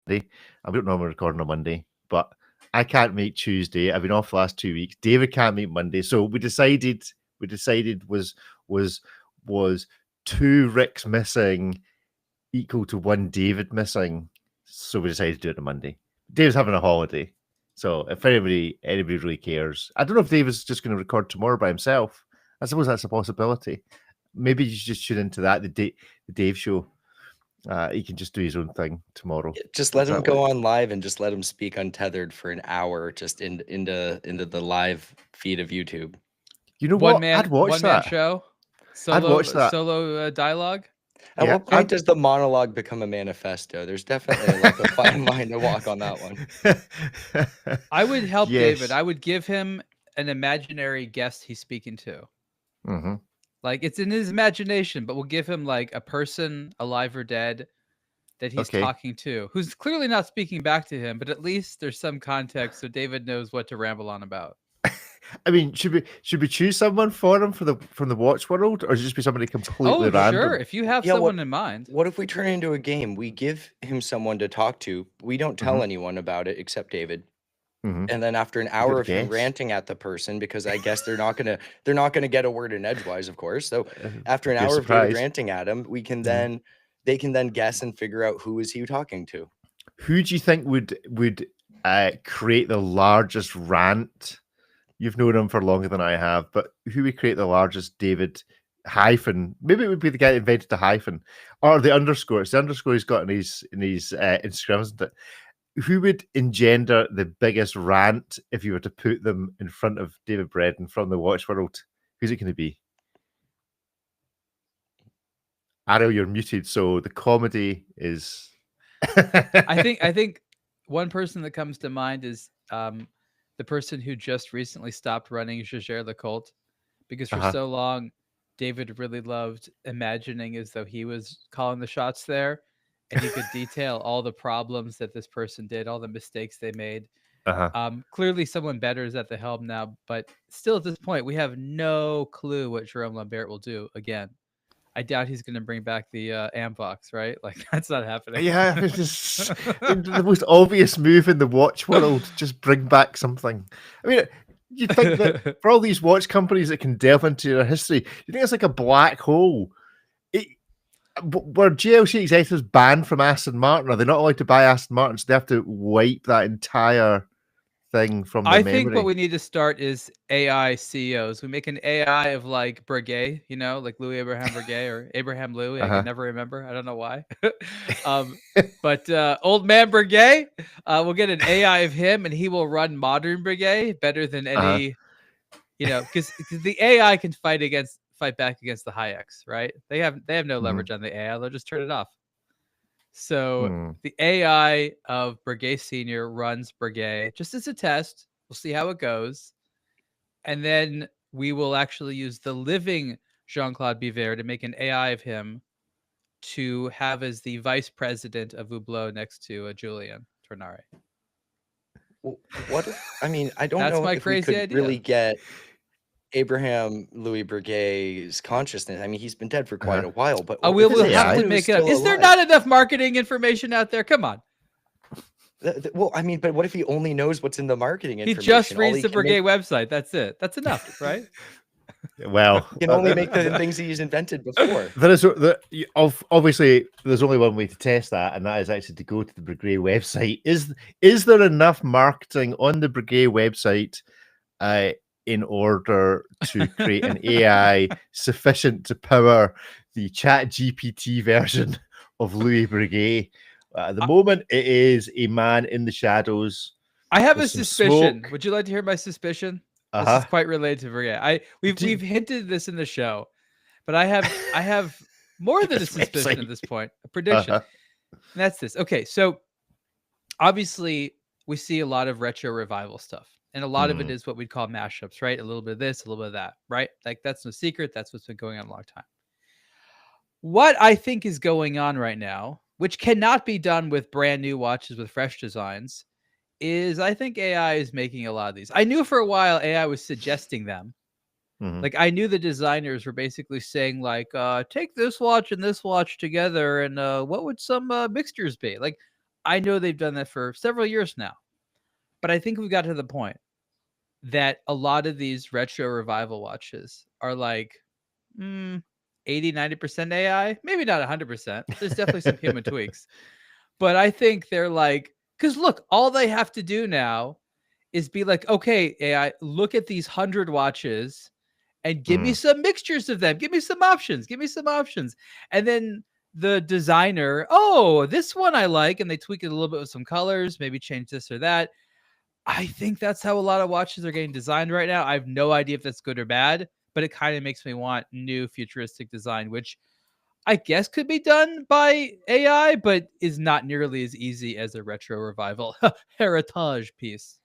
I don't normally record on a Monday, but I can't make Tuesday. I've been off the last 2 weeks. David can't make Monday, so we decided was two Ricks missing equal to one David missing. So we decided to do it on Monday. Dave's having a holiday. So if anybody really cares, I don't know if David's just going to record tomorrow by himself. I suppose that's a possibility. Maybe you should just tune into that, the Dave show. He can just do his own thing tomorrow. Just let him go on live and just let him speak untethered for an hour, just into the live feed of YouTube. You know what? I'd watch one that. Man show. I'd watch that. Solo dialogue. At what point does the monologue become a manifesto? There's definitely like a fine line to walk on that one. I would help David. I would give him an imaginary guest he's speaking to. Mm-hmm. Like it's in his imagination, but we'll give him like a person, alive or dead, that he's talking to, who's clearly not speaking back to him, but at least there's some context so David knows what to ramble on about. I mean, should we choose someone for him from the Watch World, or should it just be somebody completely random? Sure. If you have someone in mind. What if we turn it into a game? We give him someone to talk to. We don't tell anyone about it except David. Mm-hmm. And then after an hour of him ranting at the person, because I guess they're not gonna get a word in edgewise, of course. So after an hour of David ranting at him, we can then they can then guess and figure out who is he talking to. Who do you think would create the largest rant? You've known him for longer than I have, but who would create the largest David hyphen? Maybe it would be the guy that invented the hyphen or the underscore. It's the underscore he's got in his Instagram, isn't it? Who would engender the biggest rant if you were to put them in front of David Braddon from the Watch World? Who's it going to be? Ariel, you're muted, so the comedy is. I think one person that comes to mind is the person who just recently stopped running Jager LeCoultre, because for so long, David really loved imagining as though he was calling the shots there, and he could detail all the problems that this person did, all the mistakes they made. Clearly, someone better is at the helm now, but still at this point, we have no clue what Jerome Lambert will do again. I doubt he's going to bring back the Ambox, right? Like, that's not happening. Yeah, it's just the most obvious move in the watch world. Just bring back something. I mean, you think that for all these watch companies that can delve into their history, you think it's like a black hole. Were GLC executives banned from Aston Martin? Are they not allowed to buy Aston Martin? So they have to wipe that entire thing from their memory? I think what we need to start is AI CEOs. We make an AI of like Breguet, like Louis Abraham Breguet or Abraham Louis. I can never remember. I don't know why. But old man Breguet, we'll get an AI of him, and he will run modern Breguet better than any, because the AI can fight back against the Hayeks, right? They have no leverage on the AI. They'll just turn it off. So the AI of Breguet Senior runs Breguet just as a test. We'll see how it goes. And then we will actually use the living Jean-Claude Biver to make an AI of him to have as the vice president of Hublot next to Julian Tornare. What? I mean, I don't know if we could really get Abraham Louis Breguet's consciousness. I mean, he's been dead for quite a while, but we'll have to make it up. Is there not enough marketing information out there? Come on. Well, I mean, but what if he only knows what's in the marketing information? He just reads the Breguet website. That's it. That's enough, right? Well, he can only make the things he's invented before. Obviously, there's only one way to test that, and that is actually to go to the Breguet website. Is there enough marketing on the Breguet website in order to create an AI sufficient to power the ChatGPT version of Louis Breguet? At the moment, it is a man in the shadows. I have a suspicion. Smoke. Would you like to hear my suspicion? This is quite related to Breguet. We've hinted this in the show, but I have more than a suspicion at this point. A prediction. And that's this. Okay, so obviously we see a lot of retro revival stuff. And a lot of it is what we'd call mashups, right? A little bit of this, a little bit of that, right? Like, that's no secret. That's what's been going on a long time. What I think is going on right now, which cannot be done with brand new watches with fresh designs, is I think AI is making a lot of these. I knew for a while AI was suggesting them. Like, I knew the designers were basically saying, like, take this watch and this watch together, and what would some mixtures be? Like, I know they've done that for several years now, but I think we got to the point that a lot of these retro revival watches are like 80, 90% AI, maybe not 100%. There's definitely some human tweaks, but I think they're like, because look, all they have to do now is be like, okay, AI, look at these 100 watches and give me some mixtures of them. Give me some options. And then the designer, oh, this one I like, and they tweak it a little bit with some colors, maybe change this or that. I think that's how a lot of watches are getting designed right now. I have no idea if that's good or bad, but it kind of makes me want new futuristic design, which I guess could be done by AI, but is not nearly as easy as a retro revival heritage piece.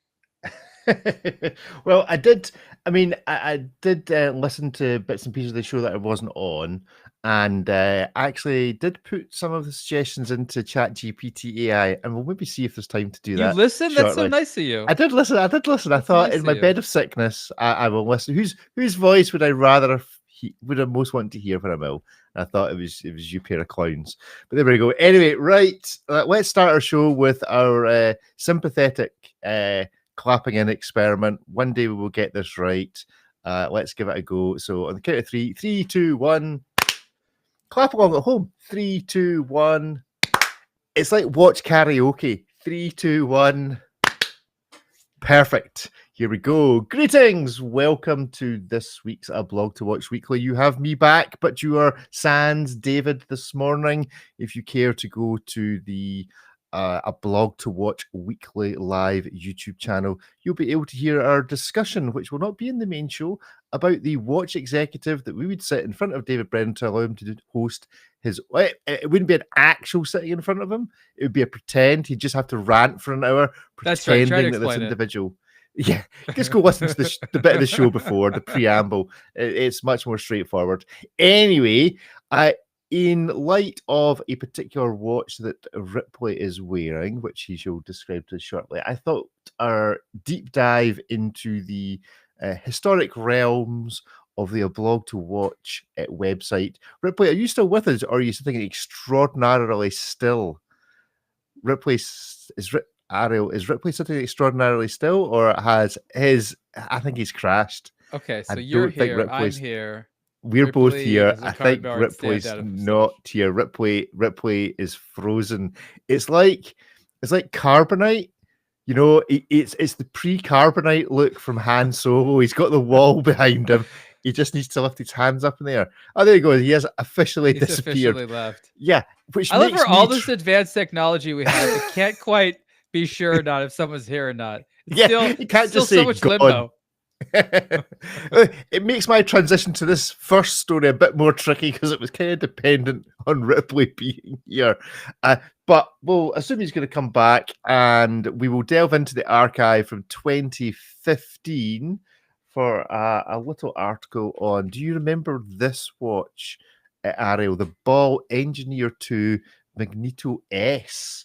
Well, I did listen to bits and pieces of the show that I wasn't on, and actually did put some of the suggestions into ChatGPT AI, and we'll maybe see if there's time to do that. You listen? Shortly. That's so nice of you. I did listen. I That's thought nice in my bed of sickness, I will listen. Whose voice would I rather would I most want to hear for a mill? I thought it was you pair of clowns. But there we go. Anyway, right. Let's start our show with our sympathetic clapping in experiment. One day we will get this right. Let's give it a go. So on the count of 3, 3, 2, 1. Clap along at home. 3, 2, 1. It's like watch karaoke. 3, 2, 1. Perfect. Here we go. Greetings. Welcome to this week's A Blog to Watch Weekly. You have me back, but you are sans David this morning. If you care to go to the A Blog to Watch Weekly live YouTube channel, you'll be able to hear our discussion, which will not be in the main show, about the watch executive that we would sit in front of David Brennan to allow him to host his. It wouldn't be an actual sitting in front of him. It would be a pretend. He'd just have to rant for an hour, pretending that this individual. Yeah, just go listen to the bit of the show before the preamble. It's much more straightforward. Anyway, in light of a particular watch that Ripley is wearing, which he shall describe to us shortly, I thought our deep dive into the historic realms of the A Blog to Watch website. Ripley, are you still with us, or are you sitting extraordinarily still? Ripley is Ripley sitting extraordinarily still, or has his? I think he's crashed. Okay, so you're here. I'm here. We're Ripley both here. I think Ripley's not here. Ripley is frozen. It's like Carbonite. You know, it's the pre-Carbonite look from Han Solo. He's got the wall behind him. He just needs to lift his hands up in the air. Oh, there he goes. He has officially disappeared. Officially left. Yeah, which I love for all this advanced technology we have. We can't quite be sure or not if someone's here or not. It's you can't just say so much limbo. It makes my transition to this first story a bit more tricky because it was kind of dependent on Ripley being here. But we'll assume he's going to come back, and we will delve into the archive from 2015 for a little article on. Do you remember this watch, Ariel? The Ball Engineer 2 Magneto S.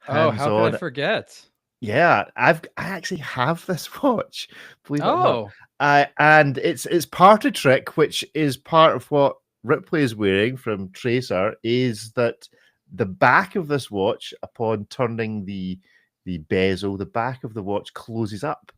Oh, how could I forget? Yeah, I actually have this watch. Believe it or not. And it's part of trick, which is part of what Ripley is wearing from Tracer, is that the back of this watch, upon turning the bezel, the back of the watch closes up.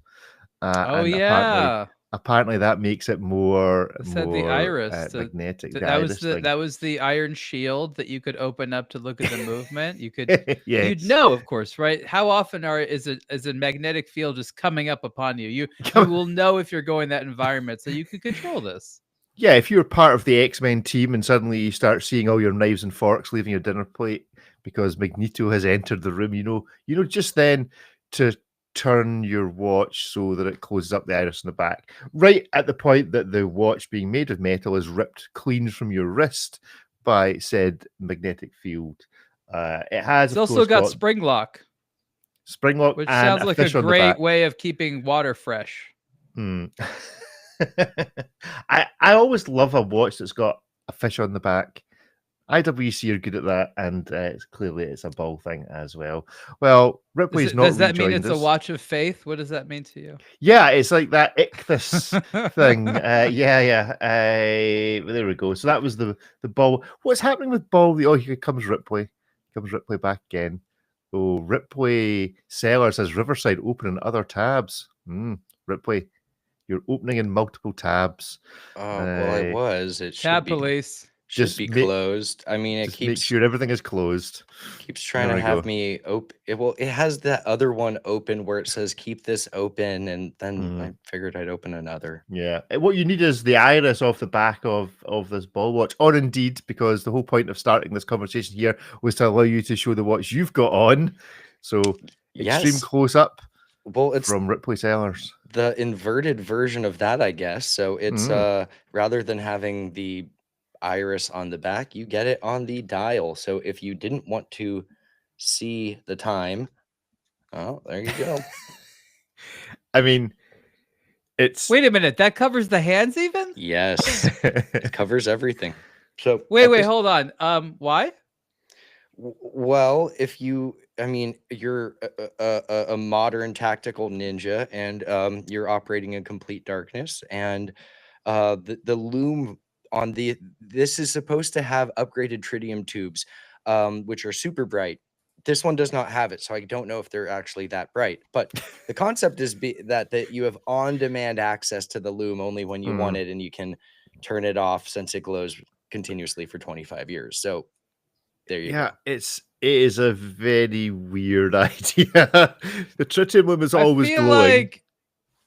Apparently that makes it more the iris magnetic. That was the iron shield that you could open up to look at the movement. You could you'd know, of course, right? How often is a magnetic field just coming up upon you? You will know if you're going that environment, so you could control this. Yeah, if you're part of the X-Men team and suddenly you start seeing all your knives and forks leaving your dinner plate because Magneto has entered the room, you know just then to turn your watch so that it closes up the iris in the back, right at the point that the watch, being made of metal, is ripped clean from your wrist by said magnetic field. It's also got spring lock, which sounds like a great way of keeping water fresh. I always love a watch that's got a fish on the back. IWC are good at that, and it's a ball thing as well. Well, Ripley's not. Does that mean it's a watch of faith? What does that mean to you? Yeah, it's like that ichthus thing. There we go. So that was the ball. What's happening with ball? Oh, here comes Ripley. Back again. Oh, Ripley Seller says Riverside open in other tabs. Ripley, you're opening in multiple tabs. Oh, well, I was. It should Tab be police. closed. I mean, it make sure everything is closed. Keeps trying to have me open. It has that other one open where it says keep this open, and then I figured I'd open another. Yeah, what you need is the iris off the back of this ball watch, or indeed, because the whole point of starting this conversation here was to allow you to show the watch you've got on. So extreme close up. Well, it's from Ripley Sellers. The inverted version of that, I guess. So it's rather than having the iris on the back, you get it on the dial. So if you didn't want to see the time, oh, there you go. I mean, it's... Wait a minute, that covers the hands even? Yes, it covers everything. So wait, hold on. Why? Well, if you, I mean, you're a modern tactical ninja, and you're operating in complete darkness, and the loom on this is supposed to have upgraded tritium tubes, which are super bright. This one does not have it, so I don't know if they're actually that bright. But the concept is that you have on-demand access to the loom only when you want it, and you can turn it off since it glows continuously for 25 years. So there you go. Yeah, it is a very weird idea. The tritium loom is always glowing. Like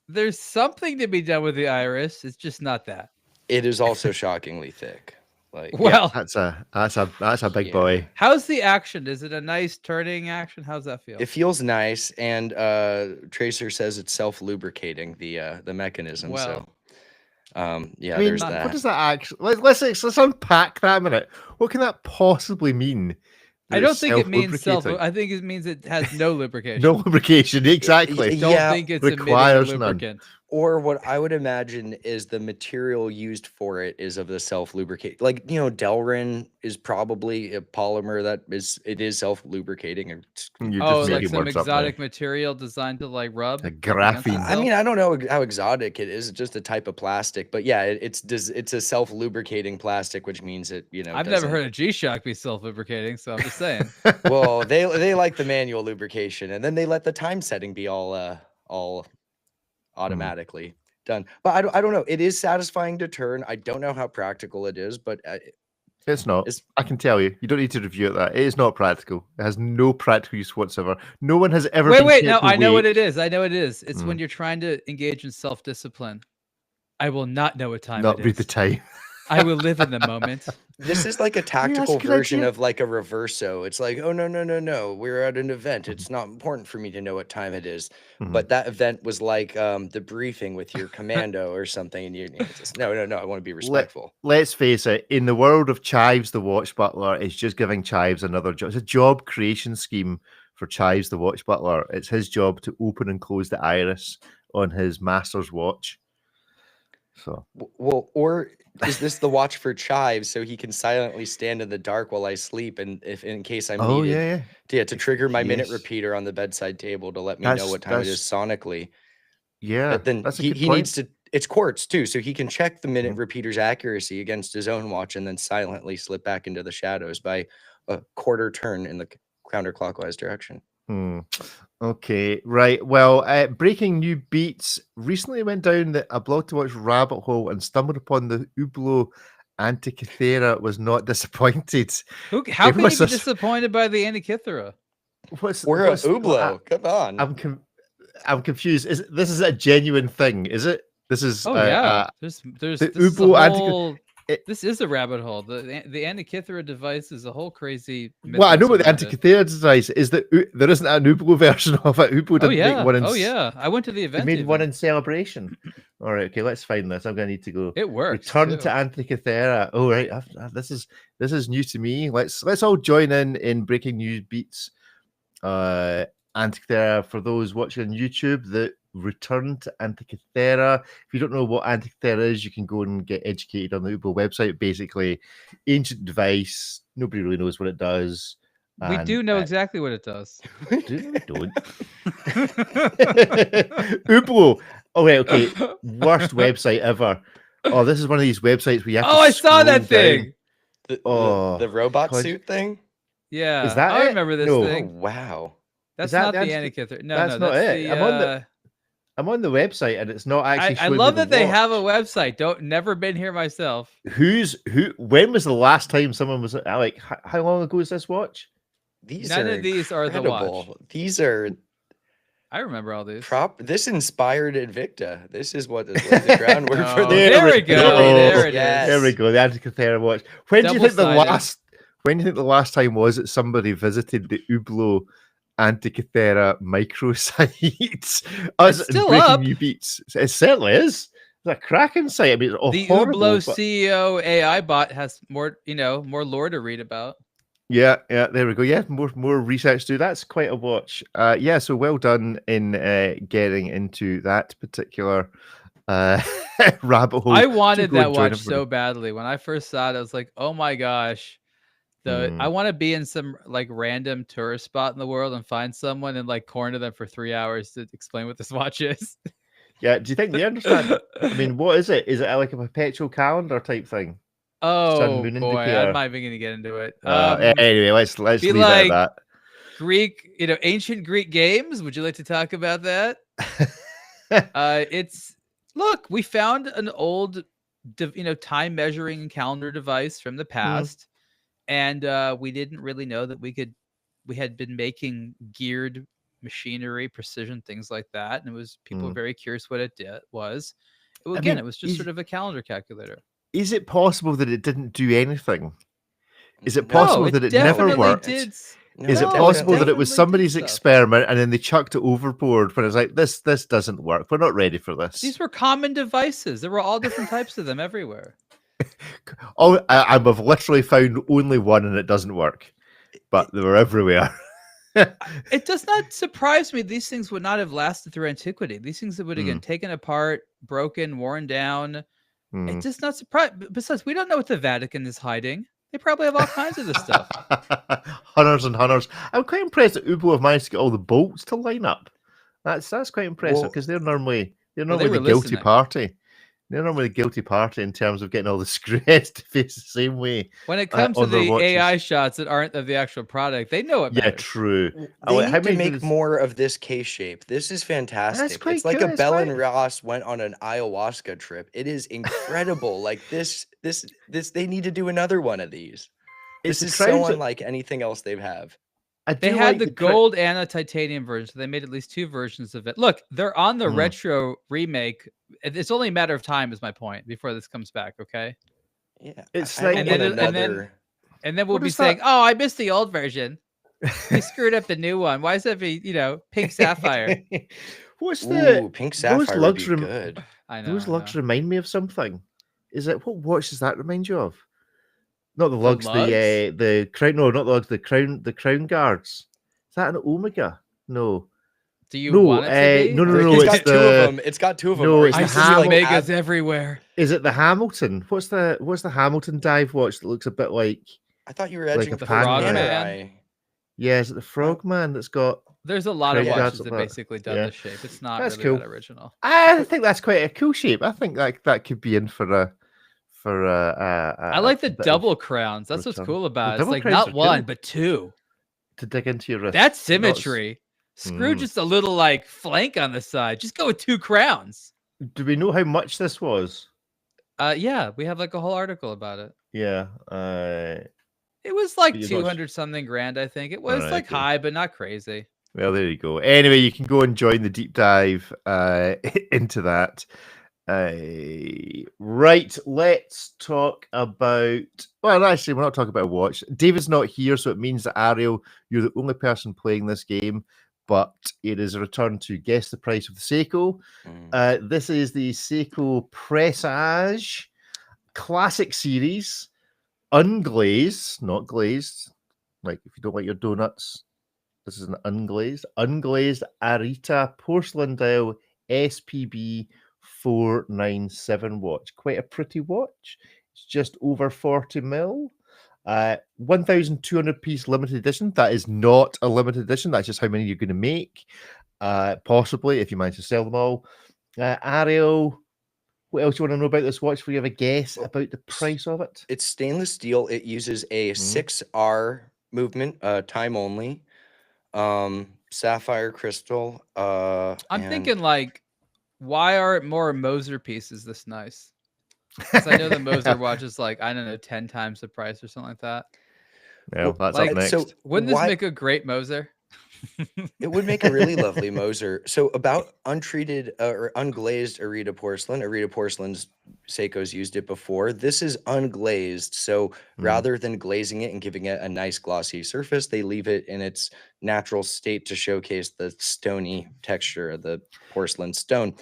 there's something to be done with the iris. It's just not that. It is also shockingly thick. Like, well, yeah, that's a big boy. How's the action? Is it a nice turning action? How's that feel? It feels nice, and Tracer says it's self-lubricating the mechanism. Well, so yeah, there's that. What does that actually? Let's unpack that a minute. What can that possibly mean? I don't think it means self. I think it means it has no lubrication. No lubrication, exactly. I don't think it's requires a lubricant. Or what I would imagine is the material used for it is of the self-lubricate. Like, Delrin is probably a polymer that is self-lubricating. Like some exotic material designed to like rub. A graphene. I mean, I don't know how exotic it is. It's just a type of plastic. But yeah, it's a self-lubricating plastic, which means it, I've never heard a G-Shock be self-lubricating, so I'm just saying. Well, they like the manual lubrication, and then they let the time setting be all automatically done. But I don't know. It is satisfying to turn. I don't know how practical it is, but it's not. I can tell you. You don't need to review it. That it is not practical. It has no practical use whatsoever. No one has ever. Wait. No, I know what it is. I know what it is. It's when you're trying to engage in self-discipline. I will not know what time. Not read the time. I will live in the moment. This is like a tactical version of like a reverso. It's like, oh, no. We're at an event. It's not important for me to know what time it is. But that event was like the briefing with your commando or something. And you just, no. I want to be respectful. Let's face it. In the world of Chives, the watch butler, it's just giving Chives another job. It's a job creation scheme for Chives, the watch butler. It's his job to open and close the iris on his master's watch. So, well, or is this the watch for Chives so he can silently stand in the dark while I sleep, and if in case I'm needed, to trigger my minute repeater on the bedside table to let me know what time it is sonically. Yeah, but then he needs to. It's quartz too, so he can check the minute repeater's accuracy against his own watch, and then silently slip back into the shadows by a quarter turn in the counterclockwise direction. Okay, right. Well, breaking new beats. Recently went down a blog to watch rabbit hole and stumbled upon the Hublot Antikythera. Was not disappointed. How can you be disappointed by the Antikythera? We're a Hublot. Come on. I'm confused. This is a genuine thing, is it? This is there's the Hublot this is a rabbit hole. The Antikythera device is a whole crazy. Well, I know what the Antikythera device is. That there isn't an Hublot version of it. Hublot didn't make one. I went to the event. They made one in celebration. All right, okay, let's find this. I'm gonna need to go. It works. Return to Antikythera. Oh right, this is new to me. Let's all join in breaking news beats. Antikythera for those watching on YouTube. The return to Antikythera. If you don't know what Antikythera is, you can go and get educated on the Hublot website. Basically, ancient device. Nobody really knows what it does. We do know exactly what it does. Don't. Hublot. Okay. Worst website ever. Oh, this is one of these websites where you have to I saw that thing. The robot suit thing. Yeah, Is that I it? remember this No. Oh thing. wow. That's that not the the anti- Antikythera. No, That's no, not that's it. the. I'm on the website and it's not actually I showing me love the that they have a watch. website. Never been here myself. When was the last time someone was like, how long ago is this watch? None of these are the watch. These are. I remember all these. This inspired Invicta. This is what is laying the groundwork for the. There we go. There it is. There we go. The Antikythera watch. When do you think the last time was that somebody visited the Hublot Antikythera microsite? It's still breaking up. new beats. It certainly is. It's a cracking site. I mean, it's the horrible, Hublot CEO AI bot has more lore to read about. Yeah, there we go. Yeah, more research to do. That's quite a watch. Yeah, so well done in getting into that particular rabbit hole. I wanted that watch so badly. When I first saw it, I was like, oh my gosh. I want to be in some like random tourist spot in the world and find someone and like corner them for 3 hours to explain what this watch is. Yeah, do you think they understand? I mean, what is it? Is it like a perpetual calendar type thing? Oh boy, I'm not even gonna get into it. Anyway, let's leave like it at that. Greek, ancient Greek games. Would you like to talk about that? Look, we found an old, time measuring calendar device from the past. And we didn't really know that we had been making geared machinery, precision, things like that. And people were very curious what it was. Again, it was just sort of a calendar calculator. Is it possible that it didn't do anything? Is it possible that it never worked? Is it possible that it was somebody's experiment and then they chucked it overboard when it was like, this doesn't work. We're not ready for this. These were common devices. There were all different types of them everywhere. I've literally found only one and it doesn't work, but they were everywhere. It does not surprise me. These things would not have lasted through antiquity. These things would have been taken apart, broken, worn down. It does not surprise. Besides, we don't know what the Vatican is hiding. They probably have all kinds of this stuff. Hunters and hunters. I'm quite impressed that Hublot have managed to get all the bolts to line up. That's quite impressive because they're normally the guilty party. They're normally the guilty party in terms of getting all the screw heads to face the same way. When it comes to the AI shots that aren't of the actual product, they know it matters. Yeah, true. They need to make more of this case shape. This is fantastic. It's like a Bell and Ross went on an ayahuasca trip. It is incredible. Like this, they need to do another one of these. This is so unlike anything else they have. They had the gold and the titanium version, so they made at least 2 versions of it. Look, they're on the retro remake. It's only a matter of time, is my point, before this comes back. Okay. Yeah, it's like, and then we'll be saying, "Oh, I missed the old version. They screwed up the new one. Why is that be pink sapphire?" What's the pink sapphire? Would be good. I know. Those lugs remind me of something. Is it what watch does that remind you of? Not the lugs, the crown. No, not the lugs. The crown guards. Is that an Omega? No. Do you want it to be? No. It's got 2 of them. It's got 2 of them. No, it's I see Omegas everywhere. Is it the Hamilton? What's the Hamilton dive watch that looks a bit like? I thought you were edging the Frogman. Yeah, is it the Frogman that's got? There's a lot of watches that basically done this shape. It's not really that original. I think that's quite a cool shape. I think that could be in for a. I like the double crowns. That's what's cool about it. It's like not one, but 2 to dig into your wrist. That's symmetry. Screw just a little like flank on the side. Just go with 2 crowns. Do we know how much this was? Yeah, we have like a whole article about it. Yeah. It was like 200 something grand, I think. It was high, but not crazy. Well, there you go. Anyway, you can go and join the deep dive into that. Right, let's talk about. Well, actually, we're not talking about a watch. David's not here, so it means that Ariel, you're the only person playing this game, but it is a return to guess the price of the Seiko. This is the Seiko Presage Classic Series, unglazed, not glazed. Like if you don't like your donuts, this is an unglazed Arita porcelain dial SPB 497 watch. Quite a pretty watch. It's just over 40 mil. 1,200 piece limited edition. That is not a limited edition. That's just how many you're going to make. Possibly, if you manage to sell them all. Ariel, what else do you want to know about this watch before you have a guess about the price of it? It's stainless steel. It uses a 6R movement, time only, sapphire crystal. I'm thinking like, why aren't more Moser pieces this nice? Because I know the Moser watch is like, I don't know, 10 times the price or something like that. Well, that's like, up next. So wouldn't this make a great Moser? It would make a really lovely Moser. So about untreated or unglazed Arita porcelain. Arita porcelain's Seiko's used it before. This is unglazed. So rather than glazing it and giving it a nice glossy surface, they leave it in its natural state to showcase the stony texture of the porcelain stone.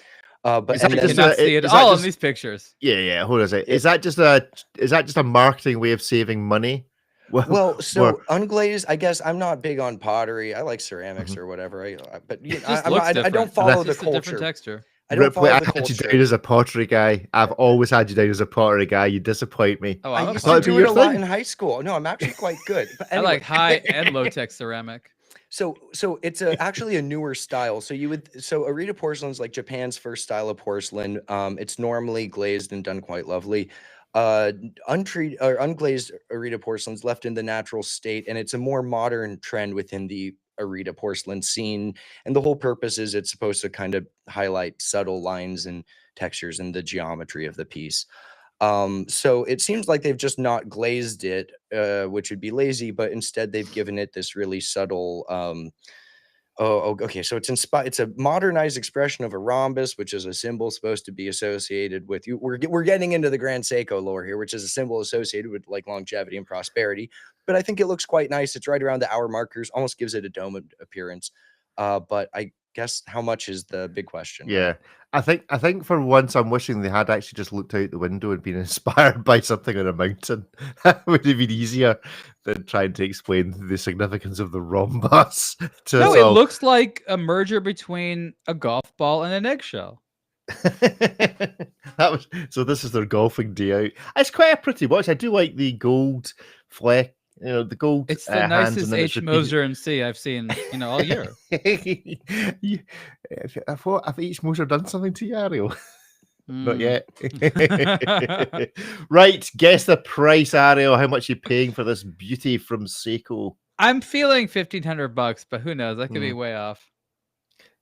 But you cannot see it all in these pictures. Yeah. Hold on a second. Is that just a marketing way of saving money? Well, so unglazed, I guess I'm not big on pottery. I like ceramics or whatever. But I don't follow the culture. Different texture. I don't follow the culture. I had you down as a pottery guy. I've always had you down as a pottery guy. You disappoint me. Oh, I used to do it a lot in high school. No, I'm actually quite good. But anyway. I like high and low tech ceramic. So it's actually a newer style. So Arita porcelain is like Japan's first style of porcelain. It's normally glazed and done quite lovely. Untreated or unglazed Arita porcelain's left in the natural state, and it's a more modern trend within the Arita porcelain scene. And the whole purpose is it's supposed to kind of highlight subtle lines and textures and the geometry of the piece. So it seems like they've just not glazed it, which would be lazy, but instead they've given it this really subtle, okay. So it's a modernized expression of a rhombus, which is a symbol supposed to be associated with you. We're getting into the Grand Seiko lore here, which is a symbol associated with like longevity and prosperity. But I think it looks quite nice. It's right around the hour markers, almost gives it a dome appearance. But I guess how much is the big question? Yeah. Right? I think for once I'm wishing they had actually just looked out the window and been inspired by something on a mountain. That would have been easier than trying to explain the significance of the rhombus to No, it looks like a merger between a golf ball and an eggshell. So this is their golfing day out. It's quite a pretty watch. I do like the gold fleck. You know, the gold. It's the nicest H Moser MC I've seen, all year. Have H Moser done something to you, Ariel? Not yet. Right, guess the price, Ariel. How much are you paying for this beauty from Seiko? I'm feeling $1,500, but who knows? That could be way off.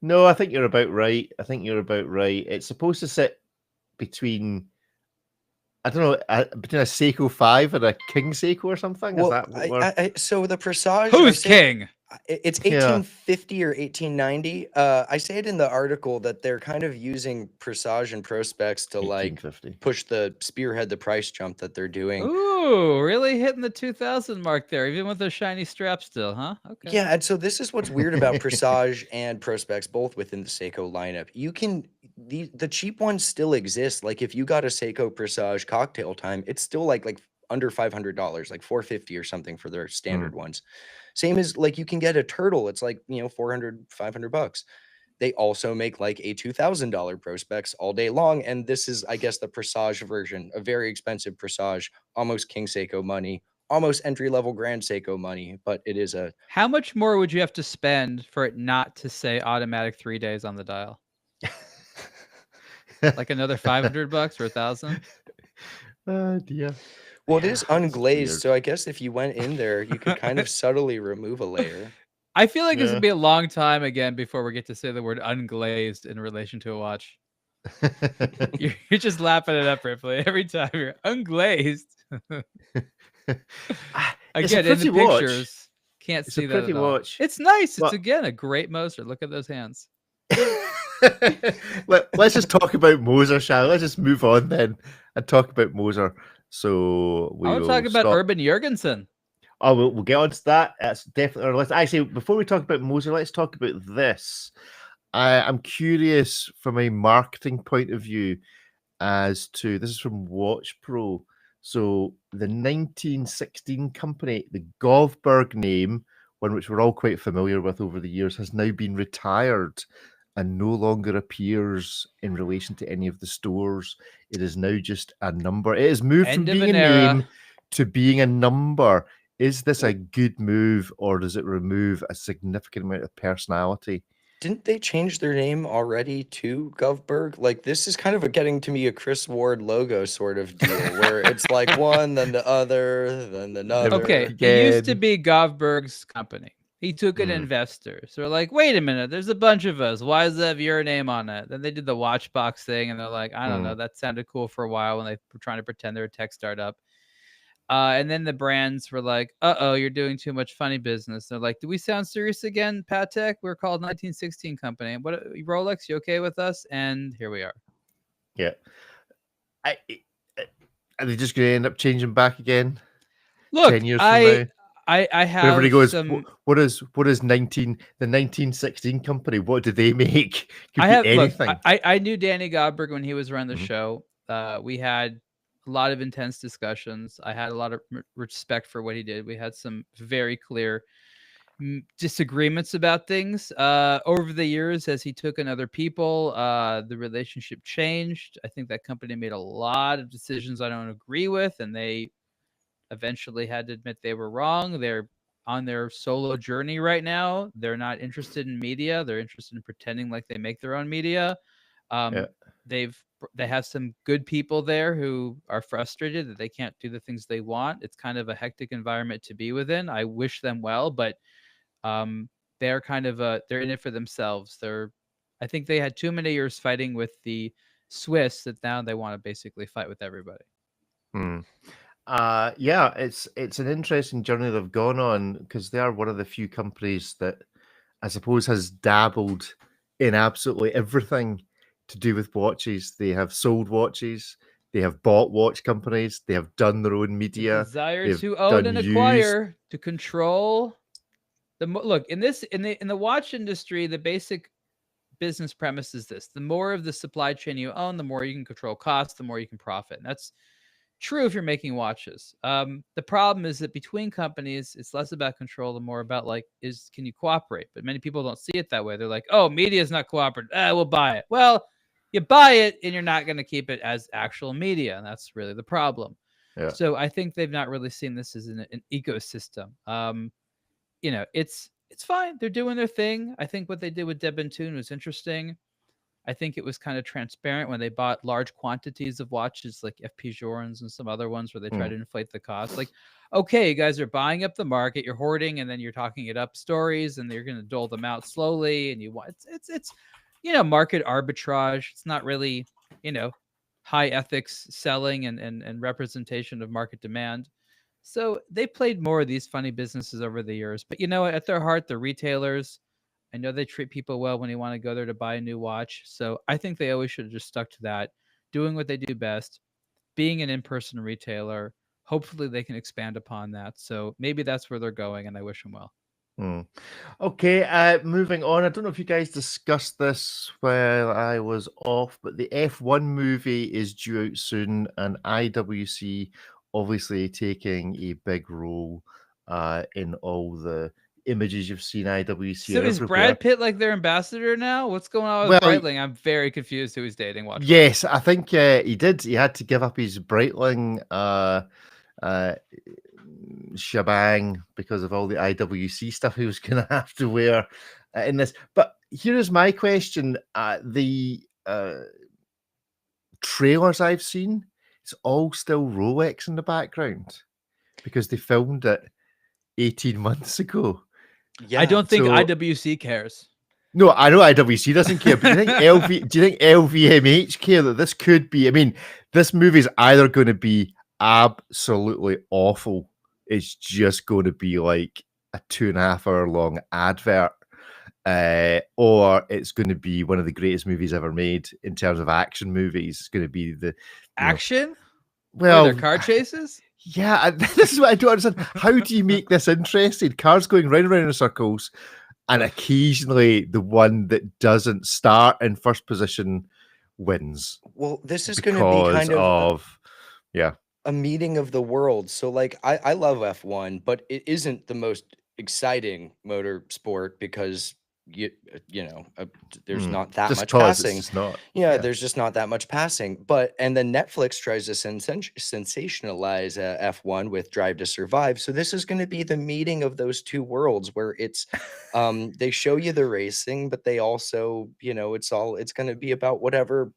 No, I think you're about right. It's supposed to sit between, I don't know, between a Seiko 5 and a King Seiko or something. Well, Is that so the Presage. Who's king? It's 1850 or 1890. I say it in the article that they're kind of using Presage and Prospex to like push spearhead the price jump that they're doing. Ooh, really hitting the 2000 mark there, even with the shiny strap still, huh? Okay. Yeah, and so this is what's weird about Presage and Prospex, both within the Seiko lineup. You can the cheap ones still exist. Like if you got a Seiko Presage Cocktail Time, it's still like under $500, like $450 or something for their standard ones. Same as like you can get a turtle. It's like, $400, $500. They also make like a $2,000 Prospex all day long. And this is, I guess, the Presage version, a very expensive Presage, almost King Seiko money, almost entry-level Grand Seiko money, but it is a... How much more would you have to spend for it not to say automatic 3 days on the dial? Like another $500 or $1,000? Oh, dear. Well, it is unglazed, so I guess if you went in there, you could kind of subtly remove a layer. I feel like it's going to be a long time again before we get to say the word unglazed in relation to a watch. You're just lapping it up, Ripley, every time you're unglazed. Again, in the pictures, can't see that at all. It's nice. It's, again, a great Moser. Look at those hands. Let's just talk about Moser, shall we? Let's just move on then and talk about Moser. So I want to talk about Urban Jurgensen. Oh, we'll get on to that. That's definitely our list. Actually, before we talk about Moser, let's talk about this. I'm curious from a marketing point of view as to, this is from Watch Pro. So the 1916 company, the Govberg name, one which we're all quite familiar with over the years, has now been retired and no longer appears in relation to any of the stores. It is now just a number. It has moved from being a name to being a number. Is this a good move, or does it remove a significant amount of personality Didn't they change their name already to Govberg? Like, this is kind of getting to me a Chris Ward logo sort of deal, where it's like one, then the other, then another. Okay, it used to be Govberg's company. He took an investor. So we're like, wait a minute, there's a bunch of us. Why does it have your name on it? Then they did the Watchbox thing, and they're like, I don't know, that sounded cool for a while when they were trying to pretend they're a tech startup. And then the brands were like, uh-oh, you're doing too much funny business. They're like, do we sound serious again, Patek? We're called 1916 Company. What, Rolex, you okay with us? And here we are. Yeah. Are they just going to end up changing back again? Look, 10 years from now? I have everybody goes, some... what is the 1916 company? What do they make? Could I be have anything. Look, I knew Danny Godberg when he was running the show. We had a lot of intense discussions. I had a lot of respect for what he did. We had some very clear disagreements about things over the years as he took in other people. The relationship changed. I think that company made a lot of decisions I don't agree with, and they eventually had to admit they were wrong. They're on their solo journey right now. They're not interested in media. They're interested in pretending like they make their own media. They have some good people there who are frustrated that they can't do the things they want. It's kind of a hectic environment to be within. I wish them well, but they're kind of they're in it for themselves. I think they had too many years fighting with the Swiss that now they want to basically fight with everybody. Yeah, it's an interesting journey they've gone on, because they are one of the few companies that I suppose has dabbled in absolutely everything to do with watches. They have sold watches, they have bought watch companies, they have done their own media. The desire to own and acquire, to control. Look, in the watch industry, the basic business premise is this: the more of the supply chain you own, the more you can control costs, the more you can profit. And that's true if you're making watches. The problem is that between companies, it's less about control, the more about can you cooperate? But many people don't see it that way. They're like, oh, media is not cooperative. We'll buy it. Well, you buy it and you're not going to keep it as actual media. And that's really the problem. Yeah. So I think they've not really seen this as an ecosystem. It's fine. They're doing their thing. I think what they did with Deb and Toon was interesting. I think it was kind of transparent when they bought large quantities of watches like FP Journes and some other ones where they try to inflate the cost. Like, okay, you guys are buying up the market, you're hoarding, and then you're talking it up stories, and you're going to dole them out slowly. And it's market arbitrage. It's not really, high ethics selling and representation of market demand. So they played more of these funny businesses over the years. But at their heart, they're retailers. I know they treat people well when they want to go there to buy a new watch. So I think they always should have just stuck to that, doing what they do best, being an in-person retailer. Hopefully they can expand upon that. So maybe that's where they're going, and I wish them well. Okay, moving on. I don't know if you guys discussed this while I was off, but the F1 movie is due out soon, and IWC obviously taking a big role in all the images you've seen. IWC. So is Brad Pitt like their ambassador now? What's going on with Breitling? I'm very confused who he's dating. Yes, I think he did. He had to give up his Breitling shebang because of all the IWC stuff he was going to have to wear in this. But here is my question. The trailers I've seen, it's all still Rolex in the background because they filmed it 18 months ago. Yeah, I don't think IWC cares. No, I know IWC doesn't care, but do you think LVMH care that this could be? I mean, this movie is either going to be absolutely awful, it's just going to be like a 2.5 hour long advert, or it's going to be one of the greatest movies ever made in terms of action movies. It's going to be the action. Well, their car chases. Yeah, this is what I don't understand. How do you make this interesting? Cars going round and round in circles, and occasionally the one that doesn't start in first position wins. Well, this is going to be kind of a meeting of the world. So I love F1, but it isn't the most exciting motor sport because there's not that just much cause passing. it's not. There's just not that much passing. And then Netflix tries to sensationalize F1 with Drive to Survive. So this is going to be the meeting of those two worlds, where it's they show you the racing, but they also, it's going to be about whatever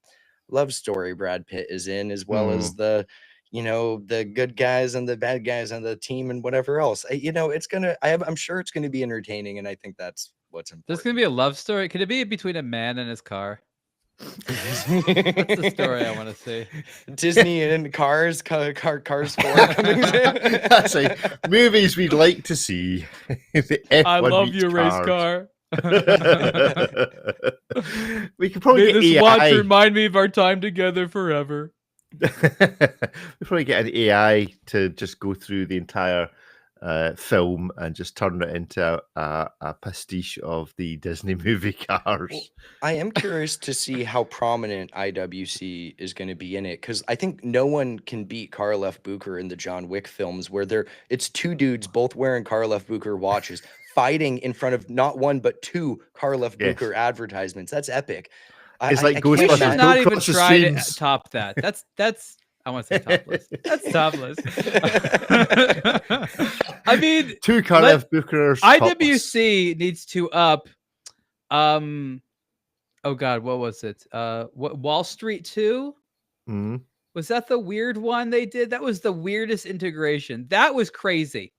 love story Brad Pitt is in, as well as the good guys and the bad guys on the team and whatever else. I'm sure it's gonna be entertaining, and I think that's what's important. There's gonna be a love story. Could it be between a man and his car? That's the story I want to see. Disney and Cars 4 coming soon. That's like movies we'd like to see. I love your race car. We could probably May get this watch AI. remind me of our time together forever. We probably get an AI to just go through the entire film and just turn it into a pastiche of the Disney movie Cars. Well, I am curious to see how prominent IWC is going to be in it, because I think no one can beat Karl F. Bucher in the John Wick films, where it's two dudes both wearing Karl F. Bucher watches fighting in front of not one but two Karl F. Bucher advertisements. That's epic. It's like We Ghostbusters. should not even try to top that. That's I want to say topless. That's topless. I mean, two Karl F. Buchers. IWC needs to up. Oh God, what was it? Wall Street 2? Mm-hmm. Was that the weird one they did? That was the weirdest integration. That was crazy.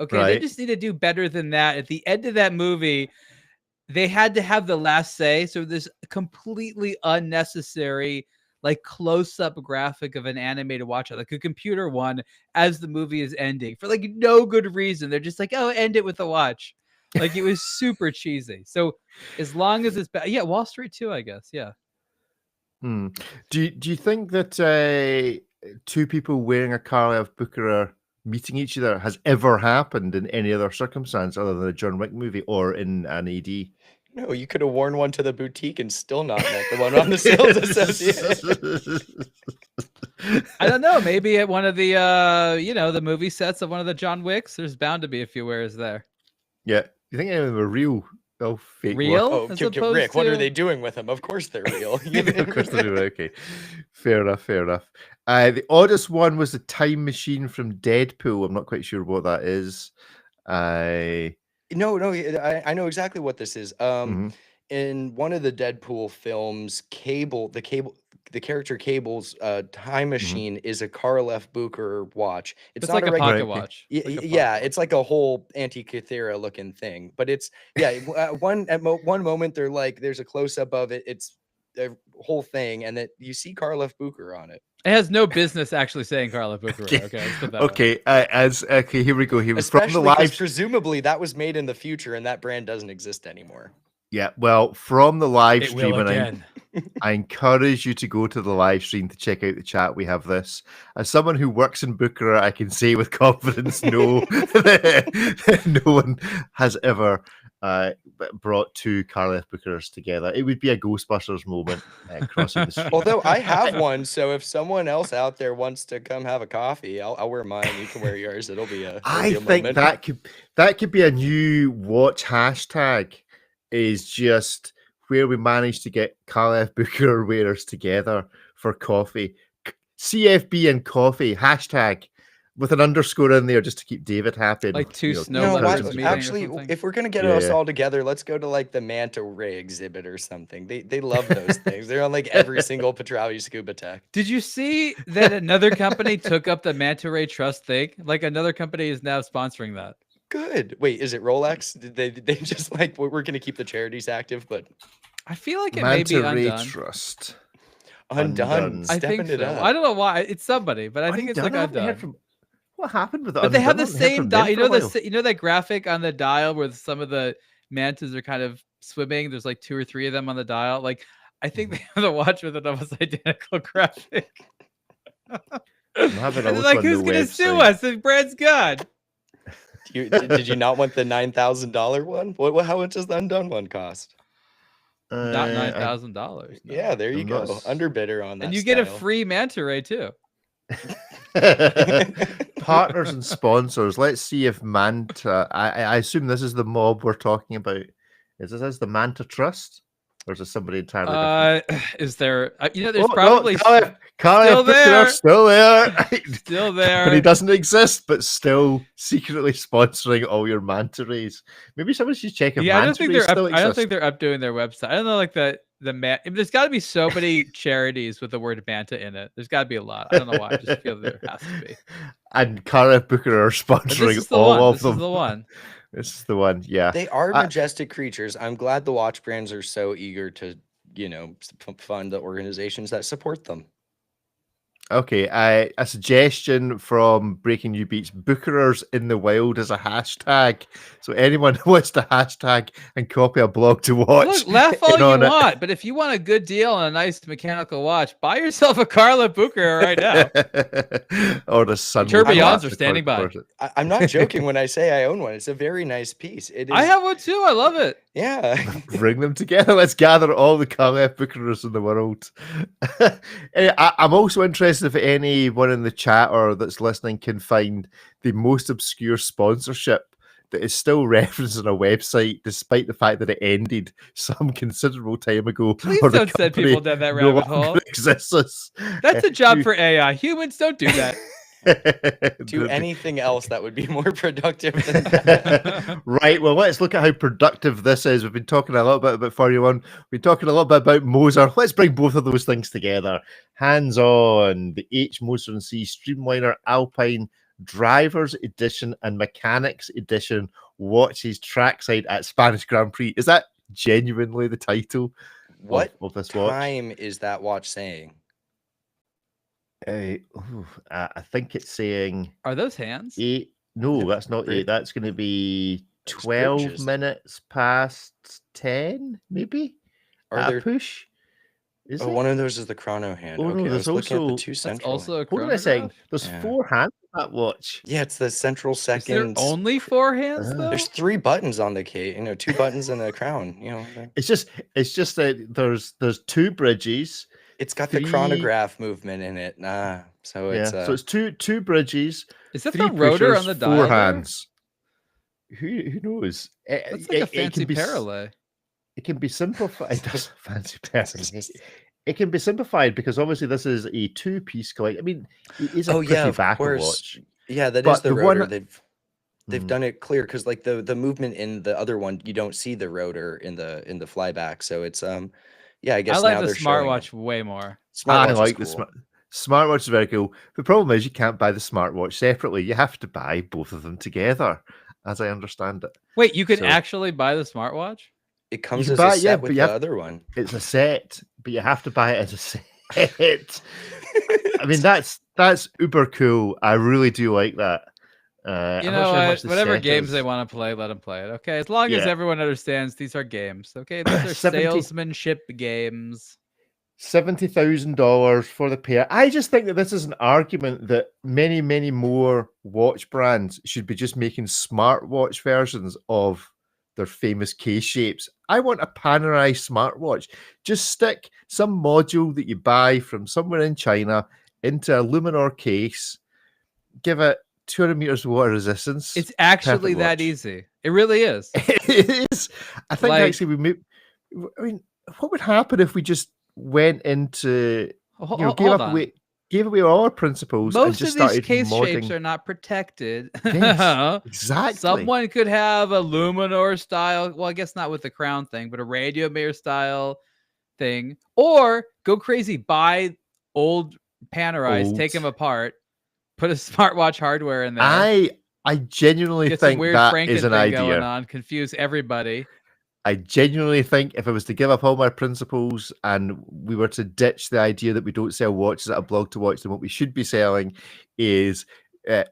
Okay, they just need to do better than that. At the end of that movie, they had to have the last say. So this completely unnecessary, like close-up graphic of an animated watch, like a computer one, as the movie is ending for like no good reason. They're just like, oh, end it with the watch. Like it was super cheesy. So as long as it's Wall Street 2, I guess. Yeah. Do you think that two people wearing a Karl F. Bucher meeting each other has ever happened in any other circumstance other than a John Wick movie or in an AD? No, you could have worn one to the boutique and still not met the one on the sales associate. I don't know. Maybe at one of the the movie sets of one of the John Wicks, there's bound to be a few wears there. Yeah. You think any of them are real? Oh, fake. Real? Oh, Rick, what are they doing with them? Of course they're real. Of course they're real. Okay. Fair enough. The oddest one was the time machine from Deadpool. I'm not quite sure what that is. No, I know exactly what this is. In one of the Deadpool films, the character Cable's time machine is a Karl F. Bucher watch. It's not like a regular pocket watch. It's like a whole Antikythera looking thing. But it's at one moment they're like, there's a close up of it. It's a whole thing, and that you see Karl F. Bucher on it. It has no business actually saying Karl F. Bucher. Okay, here we go. He was Especially from the live. Presumably that was made in the future, and that brand doesn't exist anymore. Yeah, well, from the live stream, will again. I encourage you to go to the live stream to check out the chat. We have this. As someone who works in Bucher, I can say with confidence, no, no one has ever brought two Karl F. Buchers together. It would be a Ghostbusters moment crossing the street. Although I have one, so if someone else out there wants to come have a coffee, I'll wear mine. You can wear yours. It'll be a. I think that could be a new watch hashtag. Is just where we managed to get Karl F. Bucher wearers together for coffee. CFB and coffee hashtag with an underscore in there just to keep David happy. Like two snow leopards meeting. Actually, if we're gonna get us all together, let's go to like the manta ray exhibit or something. They love those things. They're on like every single Petravi Scuba Tech. Did you see that another company took up the manta ray trust thing? Like another company is now sponsoring that. Good. Wait, is it Rolex? Did they just like, we're going to keep the charities active, but I feel like it may be Undone. Trust. Undone. I think so. I don't know why. It's somebody, but I think it's like Undone. What happened with But they have the same dial. You know that graphic on the dial where some of the mantas are kind of swimming. There's like 2 or 3 of them on the dial. Like I think they have the watch with an almost identical graphic. Like who's gonna sue us? The brand's gone. Did you not want the $9,000 one? How much does the Undone one cost? Not $9,000. No. Yeah, there you go. Underbidder on that. And you get a free manta ray too. Partners and sponsors. Let's see if Manta. I assume this is the mob we're talking about. Is this the Manta Trust? Or is it somebody entirely different? Is there? There's probably still there. Still there. Still there. Company doesn't exist, but still secretly sponsoring all your manta rays. Maybe someone should check if manta rays still exist. I don't think they're updoing their website. I don't know, like there's got to be so many charities with the word manta in it. There's got to be a lot. I don't know why. I just feel there has to be. And Cara Booker are sponsoring all of them. This is the one. This is the one. Yeah, they are majestic creatures. I'm glad the watch brands are so eager to, fund the organizations that support them. Okay, a suggestion from Breaking New Beats: Bookerers in the Wild is a hashtag. So anyone who wants to hashtag and copy a blog to watch. Look, laugh all you want, but if you want a good deal on a nice mechanical watch, buy yourself a Carla Booker right now. Or the sun. Tourbillons are standing by. I'm not joking when I say I own one. It's a very nice piece. It is. I have one too. I love it. Yeah. Bring them together. Let's gather all the Carla Bookerers in the world. I'm also interested if anyone in the chat or that's listening can find the most obscure sponsorship that is still referenced on a website, despite the fact that it ended some considerable time ago. Please don't send people down that rabbit hole. Exists. That's a job for AI. Humans don't do that. Do anything else that would be more productive than that. Right, well, let's look at how productive this is. We've been talking a little bit about Formula 1. We've been talking a little bit about Moser. Let's bring both of those things together. Hands-on, the H Moser & C Streamliner Alpine Drivers Edition and Mechanics Edition watches trackside at Spanish Grand Prix. Is that genuinely the title of this watch? What time is that watch saying? I think it's saying... Are those hands? 8. No, that's not 8. That's going to be 12 minutes past 10, maybe? Are there... push? Is it? One of those is the chrono hand. Oh, no, there's also... the two central. Also a Hold on a second. There's 4 hands on that watch. Yeah, it's the central second. Is there only 4 hands, though? There's 3 buttons on the case. 2 buttons and a crown. It's just that there's 2 bridges. It's got the chronograph movement in it. So it's so it's two bridges. Is that the rotor on the dial? 4 hands. Who knows? That's like a fancy parallel. It can be simplified. It does fancy parallel. It can be simplified because obviously this is a 2-piece collection. I mean, it is a pretty back watch. Yeah, that is the rotor. They've done it clear because like the movement in the other one, you don't see the rotor in the flyback. So it's yeah, I guess I like now the they're smartwatch way more. I like the smartwatch is very cool. The problem is you can't buy the smartwatch separately. You have to buy both of them together, as I understand it. Wait, you can actually buy the smartwatch? It comes as a set with the other one. It's a set, but you have to buy it as a set. I mean, that's uber cool. I really do like that. You know what? Whatever games they want to play, let them play it. Okay, as long as everyone understands these are games. Okay, these are salesmanship games. $70,000 for the pair. I just think that this is an argument that many, many more watch brands should be just making smartwatch versions of their famous case shapes. I want a panorized smartwatch. Just stick some module that you buy from somewhere in China into a Luminor case. Give it 200 meters of water resistance. It's actually that easy. It really is. It is. I think actually I mean, what would happen if we just went into gave away all our principles and just started these case modding. Shapes are not protected. Yes, exactly. Someone could have a Luminor style, well, I guess not with the crown thing, but a Radio Mirror style thing, or go crazy, buy old Panerais, take them apart, put a smartwatch hardware in there. I genuinely think that is an idea. Going on, confuse everybody. I genuinely think if I was to give up all my principles and we were to ditch the idea that we don't sell watches at a blog to watch them, what we should be selling is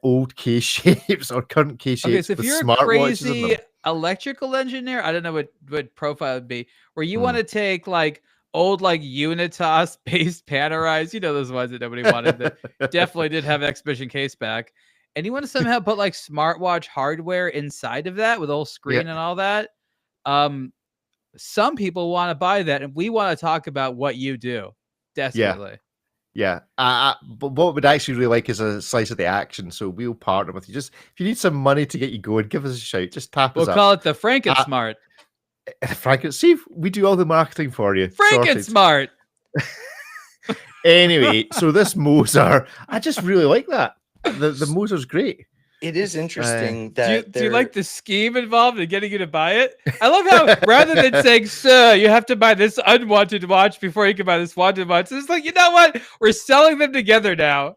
old case shapes or current case shapes. So if you're a crazy electrical engineer, I don't know what profile would be, where you want to take like old Unitas based Panerais, those ones that nobody wanted that definitely did have exhibition case back, and you want to somehow put like smartwatch hardware inside of that with old screen and all that. Some people want to buy that, and we want to talk about what you do desperately. Yeah. But what we'd actually really like is a slice of the action. So we'll partner with you. Just if you need some money to get you going, give us a shout. Just tap us up. We'll call it the Frankensmart. See, we do all the marketing for you. Smart. Anyway, so this Moser, I just really like that. The Moser's great. It is interesting that do you like the scheme involved in getting you to buy it? I love how rather than saying, "Sir, you have to buy this unwanted watch before you can buy this wanted watch," it's like, you know what? We're selling them together now.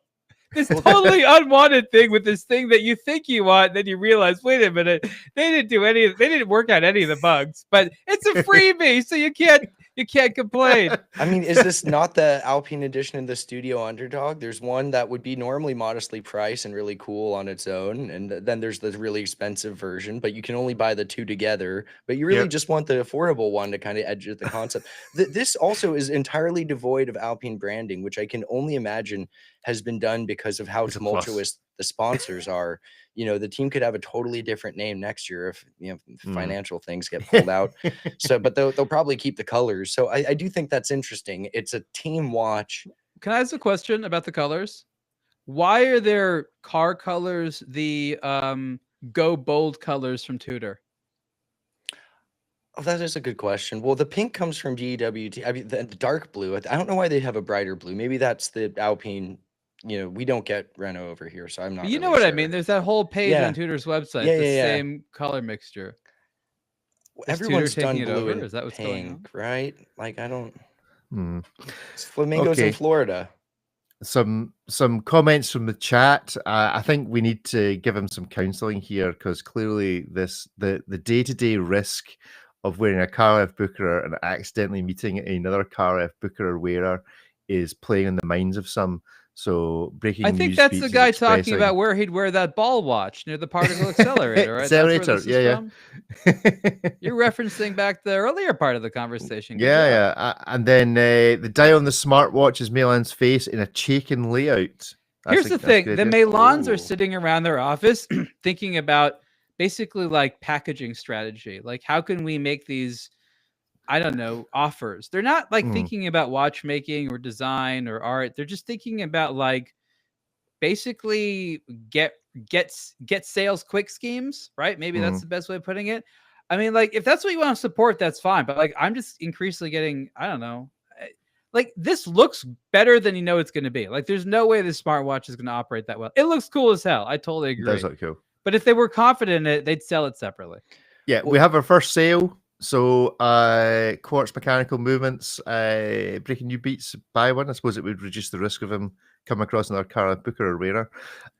This totally unwanted thing with this thing that you think you want, then you realize, wait a minute, they didn't work out any of the bugs, but it's a freebie, so you can't complain. I mean, is this not the Alpine edition in the Studio Underdog? There's one that would be normally modestly priced and really cool on its own, and then there's the really expensive version, but you can only buy the two together. But you really just want the affordable one to kind of edge the concept. This also is entirely devoid of Alpine branding, which I can only imagine has been done because of how tumultuous the sponsors are. You know, the team could have a totally different name next year if, you know, financial things get pulled out. So, but they'll probably keep the colors. So I do think that's interesting. It's a team watch. Can I ask a question about the colors? Why are their car colors the Go Bold colors from Tudor? Oh, that is a good question. Well, the pink comes from GWT. I mean, the dark blue. I don't know why they have a brighter blue. Maybe that's the Alpine. You know, we don't get Renault over here, so I'm not. You know what I mean? There's that whole page on Tudor's website, the same color mixture. Everyone's done blue over? and Is that what's going on? right? Like, I don't. It's flamingos in Florida. Some comments from the chat. I think we need to give him some counselling here, because clearly the day-to-day risk of wearing a Car F Booker and accidentally meeting another Car F Booker wearer is playing on the minds of some. So breaking news. I think that's the guy talking about where he'd wear that ball watch near the particle accelerator, right? Accelerator, yeah. You're referencing back the earlier part of the conversation. And then the dial on the smartwatch is Milan's face in a Chaikin layout. Here's the thing: the Milans are sitting around their office thinking about basically like packaging strategy, like how can we make these, I don't know, offers. They're not like thinking about watchmaking or design or art. They're just thinking about like basically get sales quick schemes, right? Maybe that's the best way of putting it. I mean, like if that's what you want to support, that's fine. But like I'm just increasingly getting, I don't know, like this looks better than you know it's going to be. Like there's no way this smartwatch is going to operate that well. It looks cool as hell. I totally agree. It does look cool. But if they were confident in it, they'd sell it separately. Yeah, we have our first sale. So Quartz Mechanical Movements, breaking new beats, buy one. I suppose it would reduce the risk of him coming across another Car F Booker or wearer.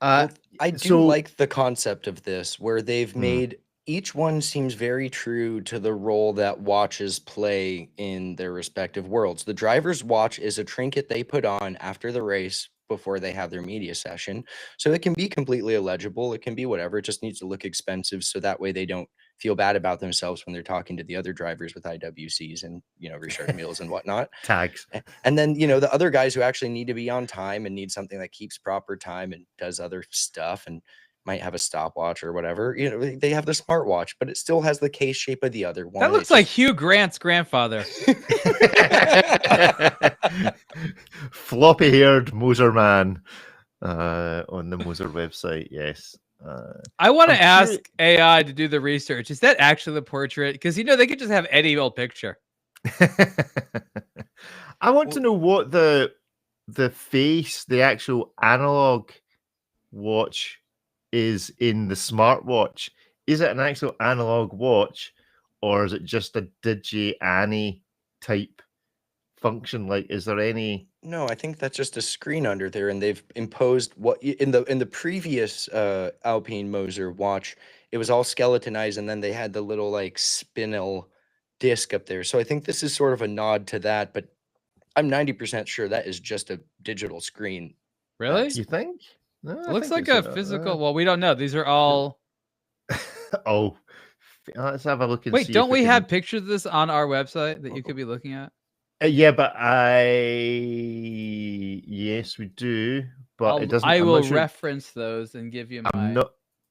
I do like the concept of this, where they've made each one seems very true to the role that watches play in their respective worlds. The driver's watch is a trinket they put on after the race before they have their media session. So it can be completely illegible. It can be whatever. It just needs to look expensive. So that way they don't feel bad about themselves when they're talking to the other drivers with IWCs and, you know, Richard Mills and whatnot. Tags. And then, you know, the other guys who actually need to be on time and need something that keeps proper time and does other stuff and might have a stopwatch or whatever, you know, they have the smartwatch, but it still has the case shape of the other one. That looks like Hugh Grant's grandfather. Floppy-haired Moser man on the Moser website, yes. I want to ask AI to do the research. Is that actually the portrait? Because, you know, they could just have any old picture. I want to know what the face, the actual analog watch is in the smartwatch. Is it an actual analog watch, or is it just a Digi-Ani type function? Like, is there any? No, I think that's just a screen under there, and they've imposed what in the previous Alpine Moser watch, it was all skeletonized, and then they had the little like spinel disc up there. So I think this is sort of a nod to that, but I'm 90% sure that is just a digital screen. Really? You think? No, it looks like a physical. Well, we don't know. These are all. Oh, let's have a look and wait. see. Don't we have pictures of this on our website that you could be looking at? Yeah, but yes, we do. But it doesn't. I will reference those and give you my.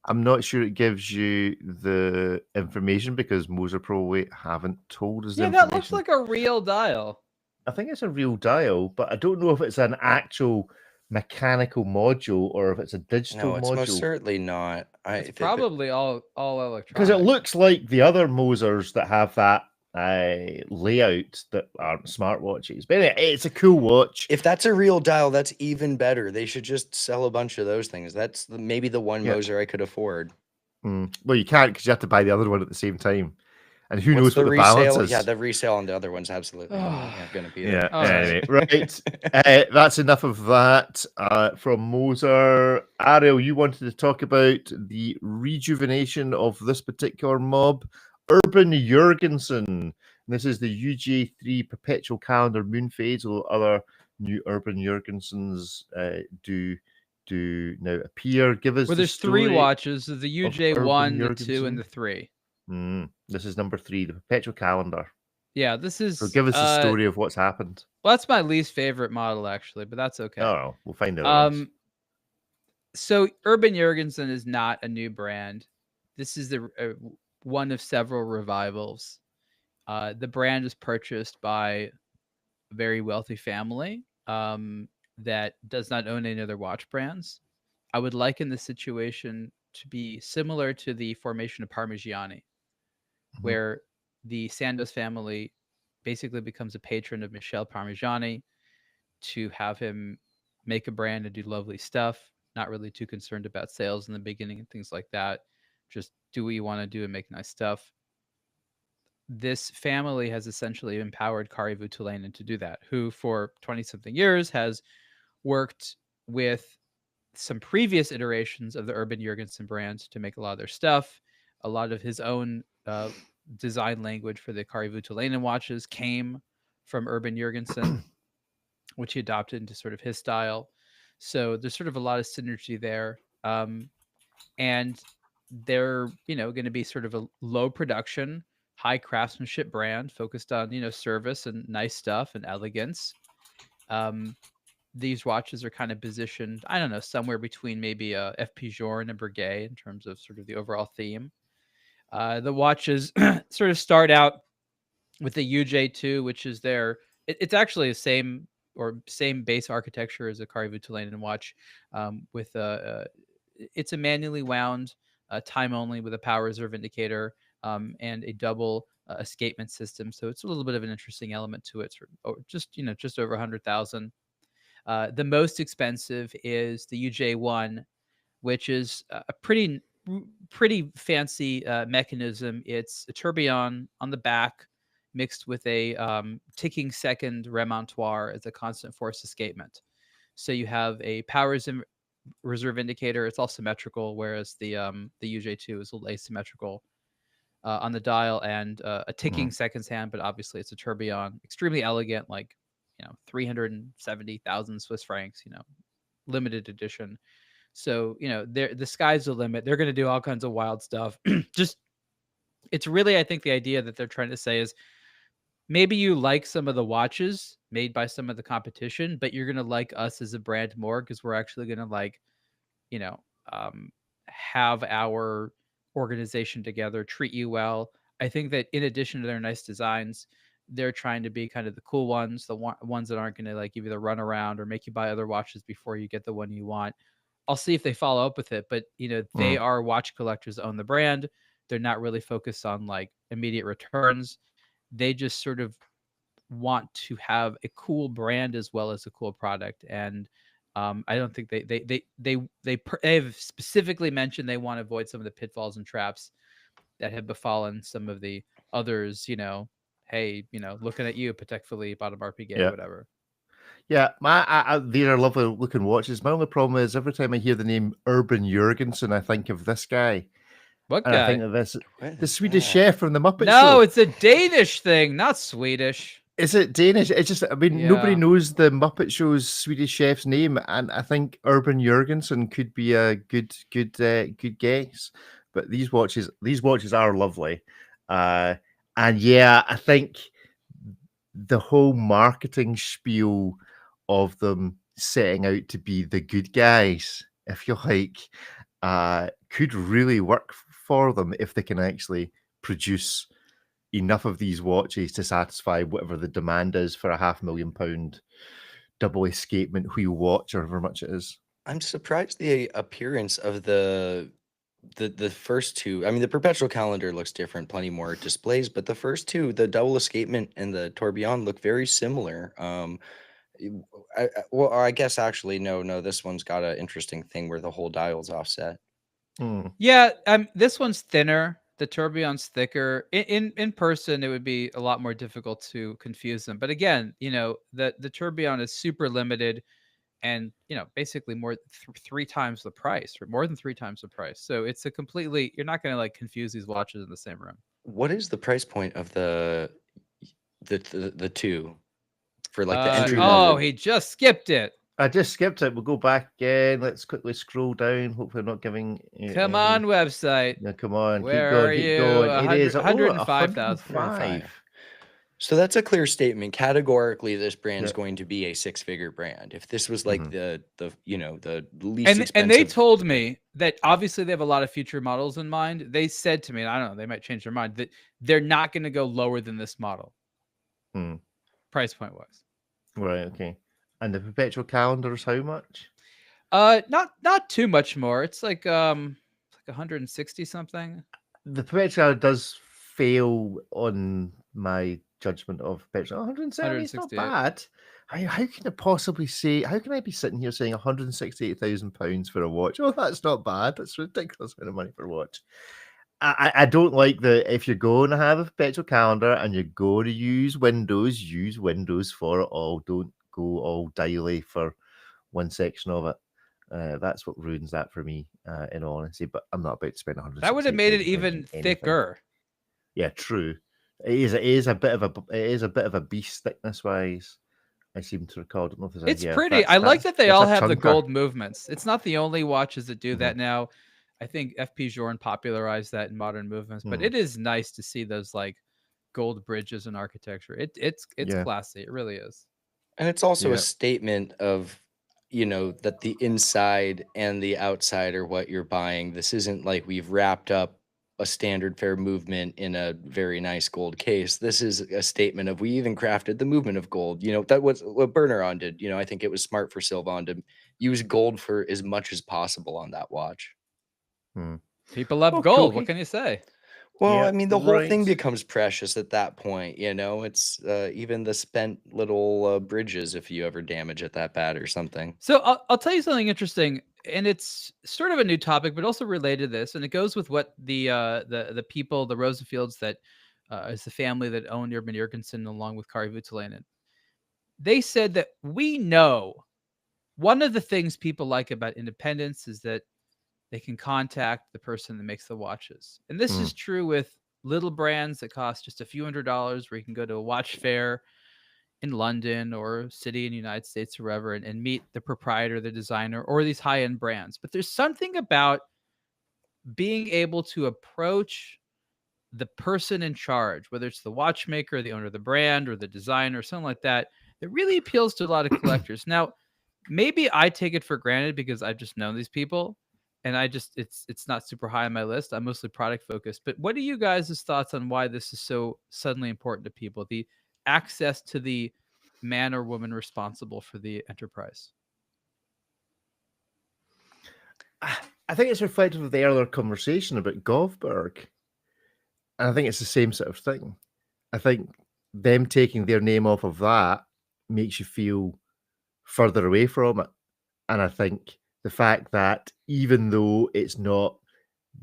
I'm not sure it gives you the information because Moser probably haven't told us. Yeah, that looks like a real dial. I think it's a real dial, but I don't know if it's an actual mechanical module or if it's a digital module. No, it's most certainly not. It's probably all electronic. Because it looks like the other Mosers that have that layout that aren't smartwatches. But anyway, it's a cool watch. If that's a real dial, that's even better. They should just sell a bunch of those things. That's maybe the one Moser I could afford. Well, you can't because you have to buy the other one at the same time. And who knows What's what the balance is? Yeah, the resale on the other one's absolutely going to be there. Yeah, anyway, right. That's enough of that from Moser. Ariel, you wanted to talk about the rejuvenation of this particular mob, Urban Jurgensen. This is the UJ3 Perpetual Calendar Moon Phase, although other new Urban Jurgensens do now appear. Give us there's 3 watches, the UJ1, the 2, and the 3. This is number 3, the Perpetual Calendar. Yeah, this is... So give us the story of what's happened. Well, that's my least favorite model, actually, but that's okay. Oh, we'll find out. So Urban Jurgensen is not a new brand. This is the one of several revivals. The brand is purchased by a very wealthy family that does not own any other watch brands. I would liken the situation to be similar to the formation of Parmigiani, where the Sandoz family basically becomes a patron of Michel Parmigiani to have him make a brand and do lovely stuff, not really too concerned about sales in the beginning and things like that. Just do what you want to do and make nice stuff. This family has essentially empowered Kari Voutilainen to do that, who for 20-something years has worked with some previous iterations of the Urban Jurgensen brand to make a lot of their stuff. A lot of his own design language for the Kari Voutilainen watches came from Urban Jurgensen, which he adopted into sort of his style. So there's sort of a lot of synergy there. And they're, going to be sort of a low production, high craftsmanship brand focused on, service and nice stuff and elegance. These watches are kind of positioned, I don't know, somewhere between maybe a FP Journe and a Breguet in terms of sort of the overall theme. The watches sort of start out with the UJ2, which is it's actually the same base architecture as a Kari Voutilainen watch, with it's a manually wound, time only with a power reserve indicator, and a double escapement system. So it's a little bit of an interesting element to it. Just over 100,000. The most expensive is the UJ1, which is a pretty fancy mechanism. It's a tourbillon on the back mixed with a ticking second remontoir as a constant force escapement. So you have a power reserve indicator. It's all symmetrical, whereas the UJ2 is a little asymmetrical on the dial, and a ticking seconds hand, but obviously it's a tourbillon. Extremely elegant, 370,000 Swiss francs, limited edition. So, the sky's the limit. They're going to do all kinds of wild stuff. It's really, I think the idea that they're trying to say is maybe you like some of the watches made by some of the competition, but you're going to like us as a brand more because we're actually going to have our organization together, treat you well. I think that in addition to their nice designs, they're trying to be kind of the cool ones, the ones that aren't going to give you the run around or make you buy other watches before you get the one you want. I'll see if they follow up with it, but they are watch collectors that own the brand. They're not really focused on immediate returns. They just sort of want to have a cool brand as well as a cool product. And I don't think they've specifically mentioned they want to avoid some of the pitfalls and traps that have befallen some of the others, hey, looking at you, Patek Philippe, Audemars Piguet, whatever. Yeah, these are lovely looking watches. My only problem is every time I hear the name Urban Jurgensen, I think of this guy. What guy? I think of the Swedish chef from the Muppet Show. No, it's a Danish thing, not Swedish. Is it Danish? It's just, nobody knows the Muppet Show's Swedish chef's name, and I think Urban Jurgensen could be a good guess. But these watches are lovely, and yeah, I think the whole marketing spiel of them setting out to be the good guys, if you like, could really work for them if they can actually produce enough of these watches to satisfy whatever the demand is for a £500,000 double escapement wheel watch or however much it is. I'm surprised the appearance of the the first two, I mean, the perpetual calendar looks different, plenty more displays, but the first two, the double escapement and the tourbillon, look very similar. Well, I guess actually no, this one's got an interesting thing where the whole dial's offset. Yeah, this one's thinner. The tourbillon's thicker. In person, it would be a lot more difficult to confuse them. But again, the tourbillon is super limited, and basically more 3 times the price, or more than 3 times the price. So it's you're not going to like confuse these watches in the same room. What is the price point of the two for like the entry level? Oh, he just skipped it. I just skipped it. We'll go back again. Let's quickly scroll down. Hopefully, I'm not giving. Come on, website. No, come on. Where keep going, are keep you? going. It is 105,000. So that's a clear statement. Categorically, this brand is going to be a 6-figure brand. If this was like the least expensive, and they told me that obviously they have a lot of future models in mind. They said to me, and I don't know, they might change their mind, that they're not going to go lower than this model, price point wise. Right. Okay. And the perpetual calendar is how much? Not too much more. It's like 160 something. The perpetual calendar does fail on my judgment of perpetual. 170 is not bad. How can it possibly say? How can I be sitting here saying £168,000 for a watch? Oh, that's not bad. That's a ridiculous amount of money for a watch. I don't like if you're going to have a perpetual calendar and you're going to use Windows for it all. Don't go all dialy for one section of it. That's what ruins that for me, in all honesty. But I'm not about to spend 100. That would have made it even thicker. Yeah, true. It is a bit of a beast thickness wise. I seem to recall. I don't know if there's it's pretty. I like that they all have the gold movements. It's not the only watches that do that now. I think FP Journe popularized that in modern movements, but it is nice to see those like gold bridges and architecture. It's classy. It really is. And it's also a statement of, that the inside and the outside are what you're buying. This isn't like we've wrapped up a standard fair movement in a very nice gold case. This is a statement of, we even crafted the movement of gold. That was what Berneron did. I think it was smart for Sylvain to use gold for as much as possible on that watch. People love gold. What can you say? Well, I mean, the whole thing becomes precious at that point. It's even the spent little bridges if you ever damage it that bad or something. So I'll tell you something interesting, and it's sort of a new topic, but also related to this, and it goes with what the people, the Rosenfields, that is the family that owned Urban Jurgensen along with Kari Voutilainen. They said that we know one of the things people like about independence is that they can contact the person that makes the watches. And this is true with little brands that cost just a few $100s, where you can go to a watch fair in London or a city in the United States or wherever and meet the proprietor, the designer, or these high-end brands. But there's something about being able to approach the person in charge, whether it's the watchmaker, the owner of the brand, or the designer, or something like that, that really appeals to a lot of collectors. Now, maybe I take it for granted because I've just known these people, and it's not super high on my list. I'm mostly product focused. But what are you guys' thoughts on why this is so suddenly important to people? The access to the man or woman responsible for the enterprise. I think it's reflective of the earlier conversation about Govberg. And I think it's the same sort of thing. I think them taking their name off of that makes you feel further away from it. And I think the fact that even though it's not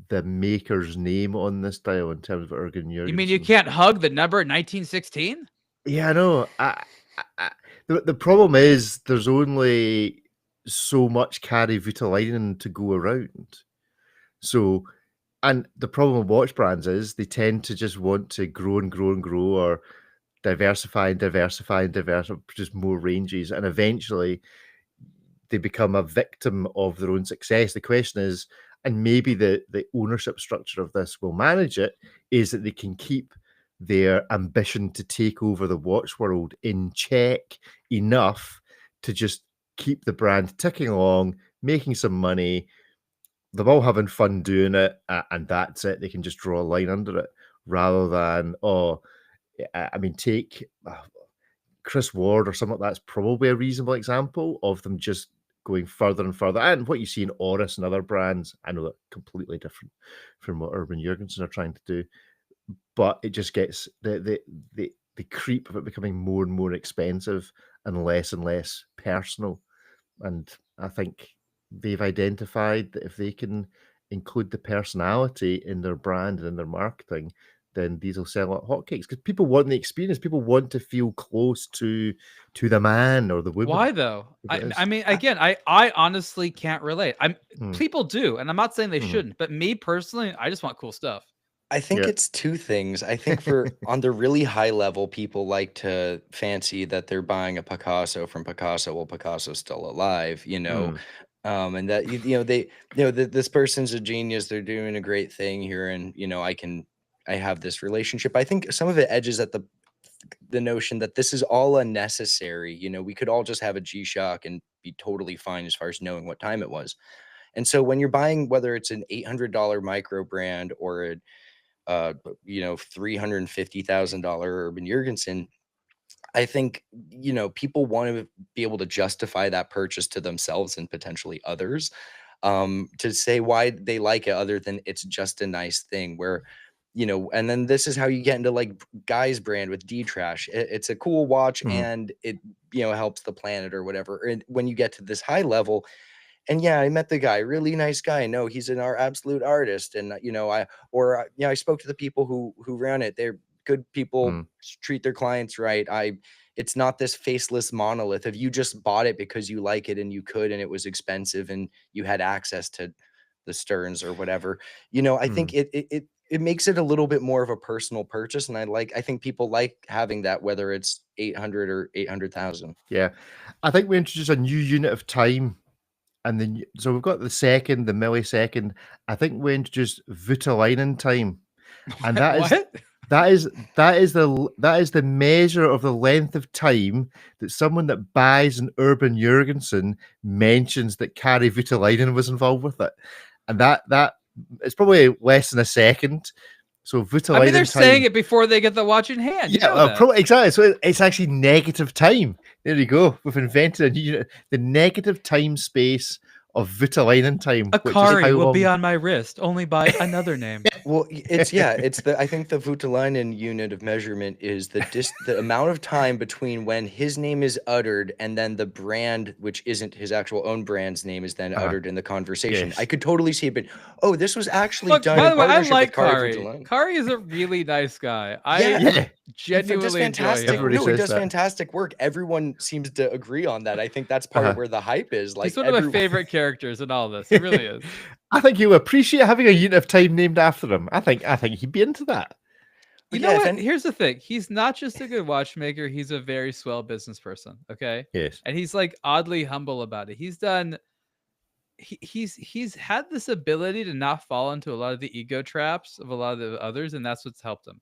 the maker's name on this dial in terms of Urban Jurgensen. You mean you can't hug the number 1916? Yeah, I know. The problem is there's only so much Kari Voutilainen to go around. So, and the problem with watch brands is they tend to just want to grow and grow and grow, or diversify and diversify and diversify, produce more ranges, and eventually they become a victim of their own success. The question is, and maybe the ownership structure of this will manage it, is that they can keep their ambition to take over the watch world in check enough to just keep the brand ticking along, making some money. They're all having fun doing it, and that's it. They can just draw a line under it, rather than, take Chris Ward or something like that's probably a reasonable example of them just going further and further. And what you see in Oris and other brands, I know they're completely different from what Urban Jurgensen are trying to do, but it just gets the creep of it becoming more and more expensive and less personal. And I think they've identified that if they can include the personality in their brand and in their marketing, then these will sell like hotcakes, because people want the experience. People want to feel close to the man or the woman. Why though? I mean, again, I honestly can't relate. People do, and I'm not saying they shouldn't, but me personally, I just want cool stuff. I think it's two things. I think on the really high level, people like to fancy that they're buying a Picasso from Picasso while Picasso's still alive, and that this person's a genius. They're doing a great thing here, and I have this relationship. I think some of it edges at the notion that this is all unnecessary. We could all just have a G-Shock and be totally fine as far as knowing what time it was. And so when you're buying, whether it's an $800 micro brand or a $350,000 Urban Jurgensen, I think, people want to be able to justify that purchase to themselves and potentially others, to say why they like it other than it's just a nice thing where, and then this is how you get into like Guy's brand with D-Trash. It's a cool watch and it, helps the planet or whatever. And when you get to this high level, and yeah, I met the guy, really nice guy. No, he's our absolute artist. And, I spoke to the people who ran it. They're good people, treat their clients right. It's not this faceless monolith. If you just bought it because you like it and you could, and it was expensive and you had access to the Stearns or whatever, I think it makes it a little bit more of a personal purchase. And I think people like having that, whether it's 800 or 800,000. Yeah. I think we introduced a new unit of time. And then, so we've got the millisecond. I think we introduced Voutilainen time, and that is the measure of the length of time that someone that buys an Urban Jurgensen mentions that Kari Voutilainen was involved with it, and that it's probably less than a second. So Voutilainen, I mean, they're saying it before they get the watch in hand. Yeah, probably exactly. So it's actually negative time. There you go. We've invented a new unit, the negative time space of Voutilainen time. Akari will be on my wrist only by another name. Well, I think the Voutilainen unit of measurement is the amount of time between when his name is uttered and then the brand, which isn't his actual own brand's name, is then uttered in the conversation. Yes. I could totally see it, but this was actually done. By the way, I like Kari. Kari is a really nice guy. I genuinely enjoy him. He does fantastic work. Everyone seems to agree on that. I think that's part of where the hype is. Like, he's one of my favorite characters in all this. He really is. I think he'll appreciate having a unit of time named after him. I think he'd be into that. You know what? Here's the thing. He's not just a good watchmaker. He's a very swell business person. Okay. Yes. And he's like oddly humble about it. He's done. He's had this ability to not fall into a lot of the ego traps of a lot of the others, and that's what's helped him.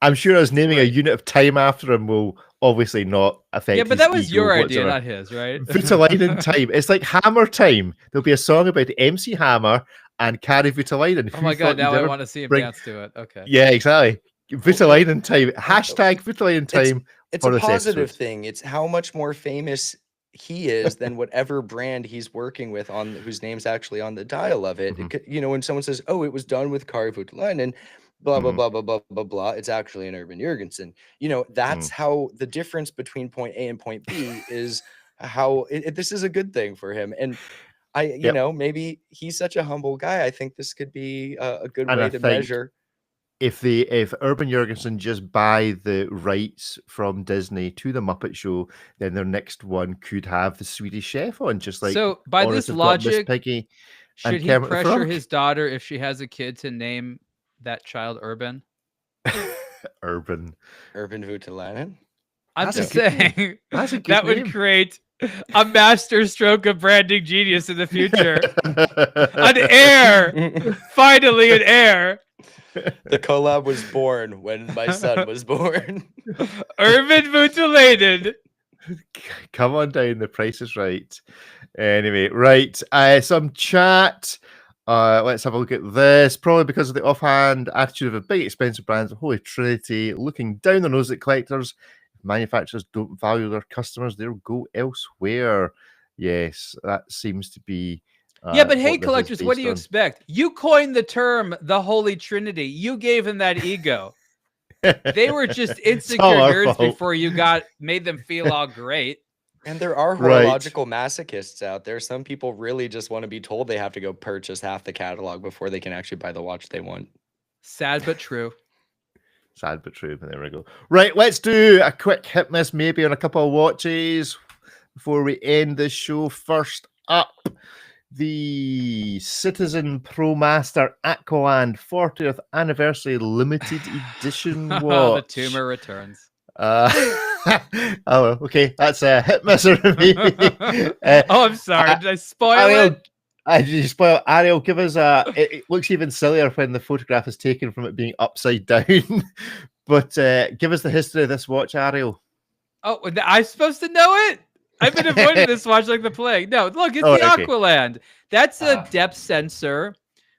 I'm sure us naming a unit of time after him will obviously not affect. Yeah, but that was your idea, not his, right? Voutilainen time. It's like Hammer time. There'll be a song about MC Hammer and Kari Voutilainen. Oh my god! Now I want to see him dance to it. Okay. Yeah, exactly. Voutilainen time. Hashtag Voutilainen time. It's a positive thing. It's how much more famous he is than whatever brand he's working with on whose name's actually on the dial of it. When someone says, "Oh, it was done with Kari Voutilainen," blah blah blah blah blah blah blah, it's actually an Urban Jurgensen. That's how the difference between point A and point B is. How this is a good thing for him, and maybe he's such a humble guy. I think this could be a good way to measure. If Urban Jurgensen just buy the rights from Disney to the Muppet Show, then their next one could have the Swedish Chef on, just like. So by this logic, should he pressure his daughter if she has a kid to name that child Urban? Urban Voutilainen. I'm just saying that would create a master stroke of branding genius in the future. An heir, finally an heir. The collab was born when my son was born. Urban Voutilainen. Come on down, the price is right. Anyway, right. Some chat. Let's have a look at this. Probably because of the offhand attitude of a big expensive brands, the Holy Trinity, looking down the nose at collectors. If manufacturers don't value their customers, they'll go elsewhere. Yes, that seems to be. Yeah, but hey, collectors, what do you expect? You coined the term the Holy Trinity. You gave him that ego. They were just insecure nerds before you made them feel all great. And there are horological masochists out there. Some people really just want to be told they have to go purchase half the catalog before they can actually buy the watch they want. Sad but true. Sad but true. There we go. Right, let's do a quick hit miss maybe on a couple of watches before we end the show. First up, the Citizen ProMaster Aqualand 40th Anniversary Limited Edition watch. The tumor returns. Oh, okay. That's a hit miss or maybe. I'm sorry. Did I spoil it? Did you spoil Ariel? Give us it looks even sillier when the photograph is taken from it being upside down. But give us the history of this watch, Ariel. Oh, I'm supposed to know it? I've been avoiding this watch like the plague. No, look, it's the Aqualand. That's a depth sensor,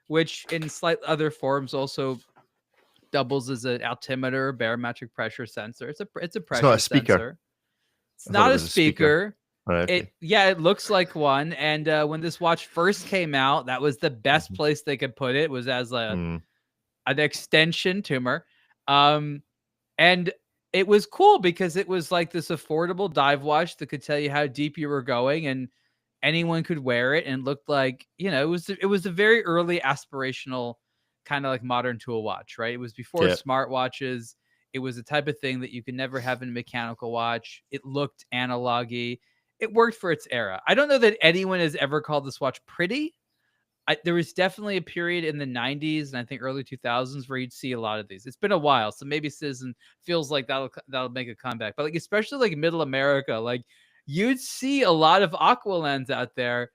which in slight other forms also doubles as an altimeter, barometric pressure sensor. It's a pressure sensor. It's not a speaker. Right. It looks like one. And when this watch first came out, that was the best place they could put it, was as an extension tumor. And it was cool because it was like this affordable dive watch that could tell you how deep you were going, and anyone could wear it, and looked like, it was a very early aspirational kind of like modern tool watch, right? It was before smartwatches. It was the type of thing that you could never have in a mechanical watch. It looked analog-y. It worked for its era. I don't know that anyone has ever called this watch pretty. There was definitely a period in the 90s and I think early 2000s where you'd see a lot of these. It's been a while, so maybe Citizen feels like that'll make a comeback. But like, especially like middle America, like you'd see a lot of Aqualands out there.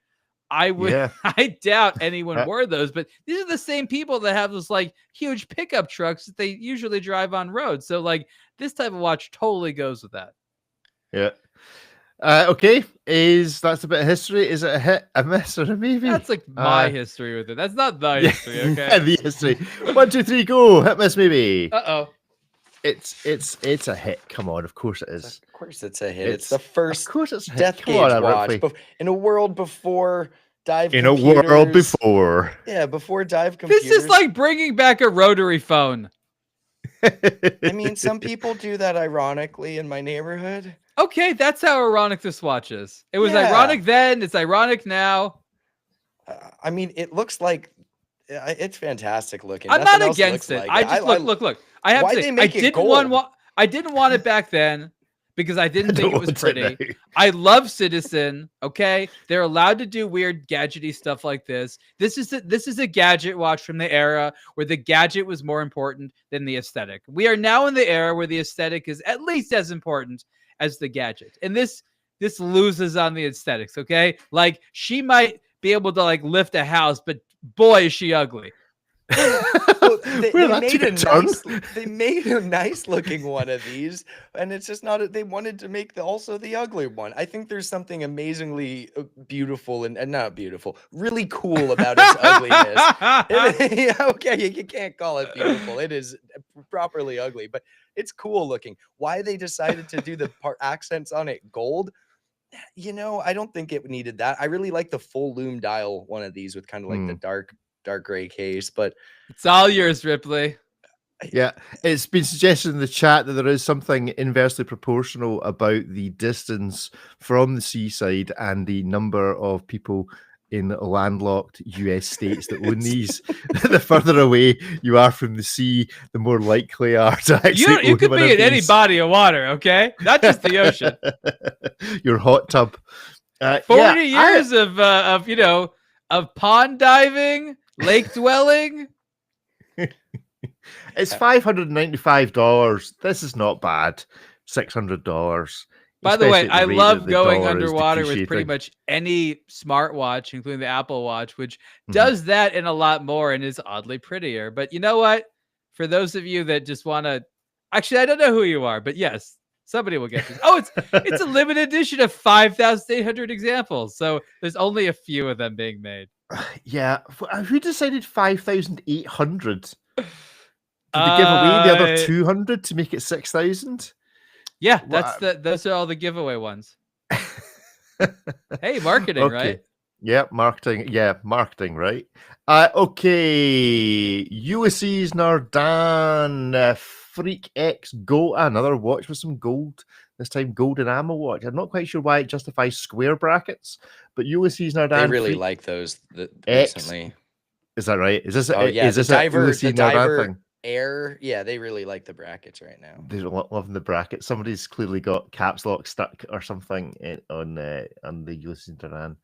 I doubt anyone wore those, but these are the same people that have those like huge pickup trucks that they usually drive on roads. So like this type of watch totally goes with that. Yeah. Okay, that's a bit of history. Is it a hit, a miss, or a maybe? That's like my history with it. That's not the history, okay? The history. 1, 2, 3, go. Hit, miss, maybe. It's a hit. Come on, of course it is. Of course it's a hit. It's the first Death Gauge watch in a world before dive computers. In a world before. Yeah, before dive computers. This is like bringing back a rotary phone. I mean, some people do that ironically in my neighborhood. Okay, that's how ironic this watch is. It was ironic then. It's ironic now. I mean, it looks like it's fantastic looking. I'm not against it. I just look. I have to say, I didn't want it back then because I didn't think it was pretty. I love Citizen. Okay, they're allowed to do weird gadgety stuff like this. This is a gadget watch from the era where the gadget was more important than the aesthetic. We are now in the era where the aesthetic is at least as important as the gadget, and this loses on the aesthetics. Okay, like she might be able to like lift a house, but boy is she ugly. Well, they made a nice looking one of these, and it's just not. They wanted to make also the ugly one. I think there's something amazingly beautiful and not beautiful, really cool about its ugliness. Okay, you can't call it beautiful. It is properly ugly, but it's cool looking. Why they decided to do the accents on it gold? I don't think it needed that. I really like the full lume dial one of these with kind of like the dark gray case, but it's all yours, Ripley. Yeah, it's been suggested in the chat that there is something inversely proportional about the distance from the seaside and the number of people in landlocked US states that own these. The further away you are from the sea, the more likely you are to actually you could be in any body of water, okay? Not just the ocean. Your hot tub. 40 years of pond diving, lake dwelling. It's $595. This is not bad. $600. By the way, I love going underwater with pretty much any smartwatch, including the Apple Watch, which does that and a lot more and is oddly prettier. But you know what? For those of you that just want to, actually, I don't know who you are, but yes, somebody will get this. Oh, it's a limited edition of 5,800 examples, so there's only a few of them being made. Yeah, who decided 5,800? Did they give away the other 200 to make it 6,000? Yeah, those are all the giveaway ones. Hey, marketing, Okay. right? Yeah, marketing. Yeah, marketing, right? Okay. Ulysses Nardan, Freak X Gold. Another watch with some gold. This time, gold enamel watch. I'm not quite sure why it justifies square brackets, but Ulysses Nardan. They really Freak like those X. recently. Is that right? Is this? Oh yeah, is this a Ulysses Nardan thing? Air. Yeah, they really like the brackets right now. They're loving the bracket. Somebody's clearly got caps lock stuck or something on the Ulysses Nardan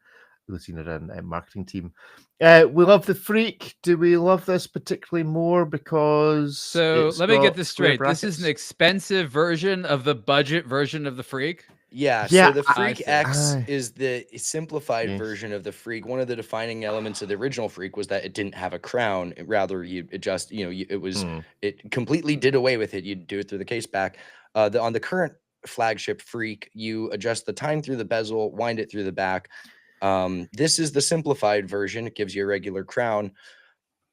marketing team. We love the Freak. Do we love this particularly more because so let me get this straight? Brackets? This is an expensive version of the budget version of the Freak. Yeah, so the Freak X is the simplified version of the Freak. One of the defining elements of the original Freak was that it didn't have a crown. Rather, you adjust, it completely did away with it. You'd do it through the case back. On the current flagship Freak, you adjust the time through the bezel, wind it through the back. This is the simplified version. It gives you a regular crown,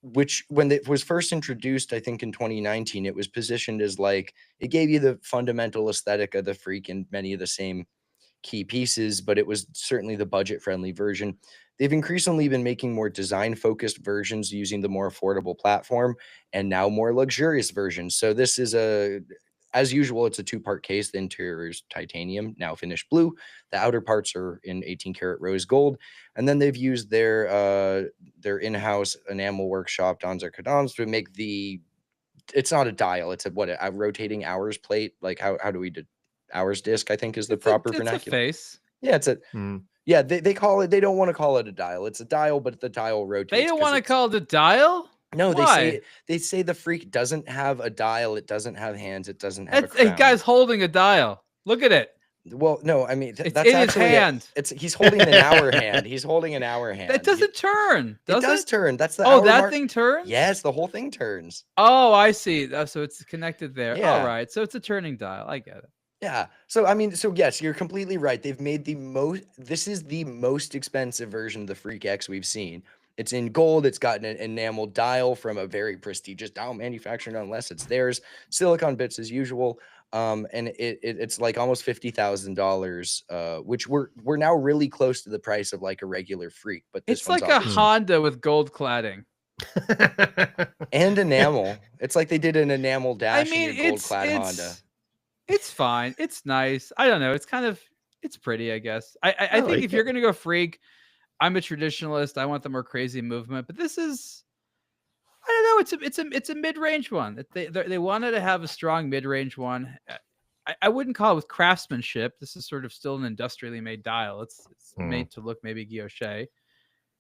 which when it was first introduced, I think in 2019, it was positioned as like, it gave you the fundamental aesthetic of the Freak and many of the same key pieces, but it was certainly the budget friendly version. They've increasingly been making more design focused versions using the more affordable platform and now more luxurious versions. So this is as usual, it's a two-part case. The interior is titanium, now finished blue. The outer parts are in 18 karat rose gold. And then they've used their in-house enamel workshop, Donzer Cadans, to make it's not a dial, it's a rotating hours plate. Like how do we do hours disc, I think is the proper vernacular. It's a face. Yeah, it's a yeah, they call it, they don't want to call it a dial. It's a dial, but the dial rotates. They don't want to call it a dial? No, why? they say the Freak doesn't have a dial, it doesn't have hands, it doesn't have a crown. A guy's holding a dial. Look at it. Well, no, I mean that's in his hand. He's holding an hour hand. He's holding an hour hand. That doesn't turn. It does turn. That's the that thing turns? Yes, the whole thing turns. Oh, I see. So it's connected there. Yeah. All right. So it's a turning dial. I get it. Yeah. So I mean, so yes, you're completely right. They've made this is the most expensive version of the Freak X we've seen. It's in gold. It's got an enamel dial from a very prestigious dial manufacturer, unless it's theirs. Silicon bits as usual. And it's like almost $50,000, which we're now really close to the price of like a regular Freak. But it's like a Honda with gold cladding and enamel. It's like they did an enamel dash in your gold clad Honda. It's fine. It's nice. I don't know. It's kind of, it's pretty, I guess. I think if you're going to go Freak, I'm a traditionalist. I want the more crazy movement, but this is, I don't know. It's a mid-range one. They wanted to have a strong mid-range one. I wouldn't call it with craftsmanship. This is sort of still an industrially made dial. It's made to look maybe guilloche.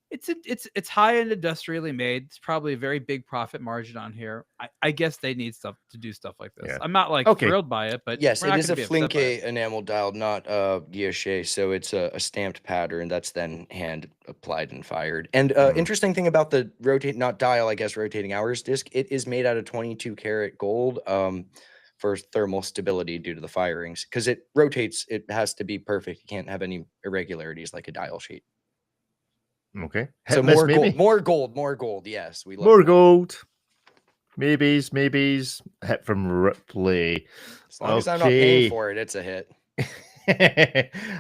It's high-end industrially made. It's probably a very big profit margin on here. I guess they need stuff to do stuff like this. Yeah. I'm not like thrilled by it, but yes, it is a Flinke enamel dial, not guilloche. So it's a stamped pattern that's then hand applied and fired. And interesting thing about the rotating hours disc, it is made out of 22 karat gold for thermal stability due to the firings. Because it rotates, it has to be perfect. You can't have any irregularities like a dial sheet. Okay. So more gold. Yes, we love more gold. Maybes. Hit from Ripley. As long as I'm not paying for it, it's a hit.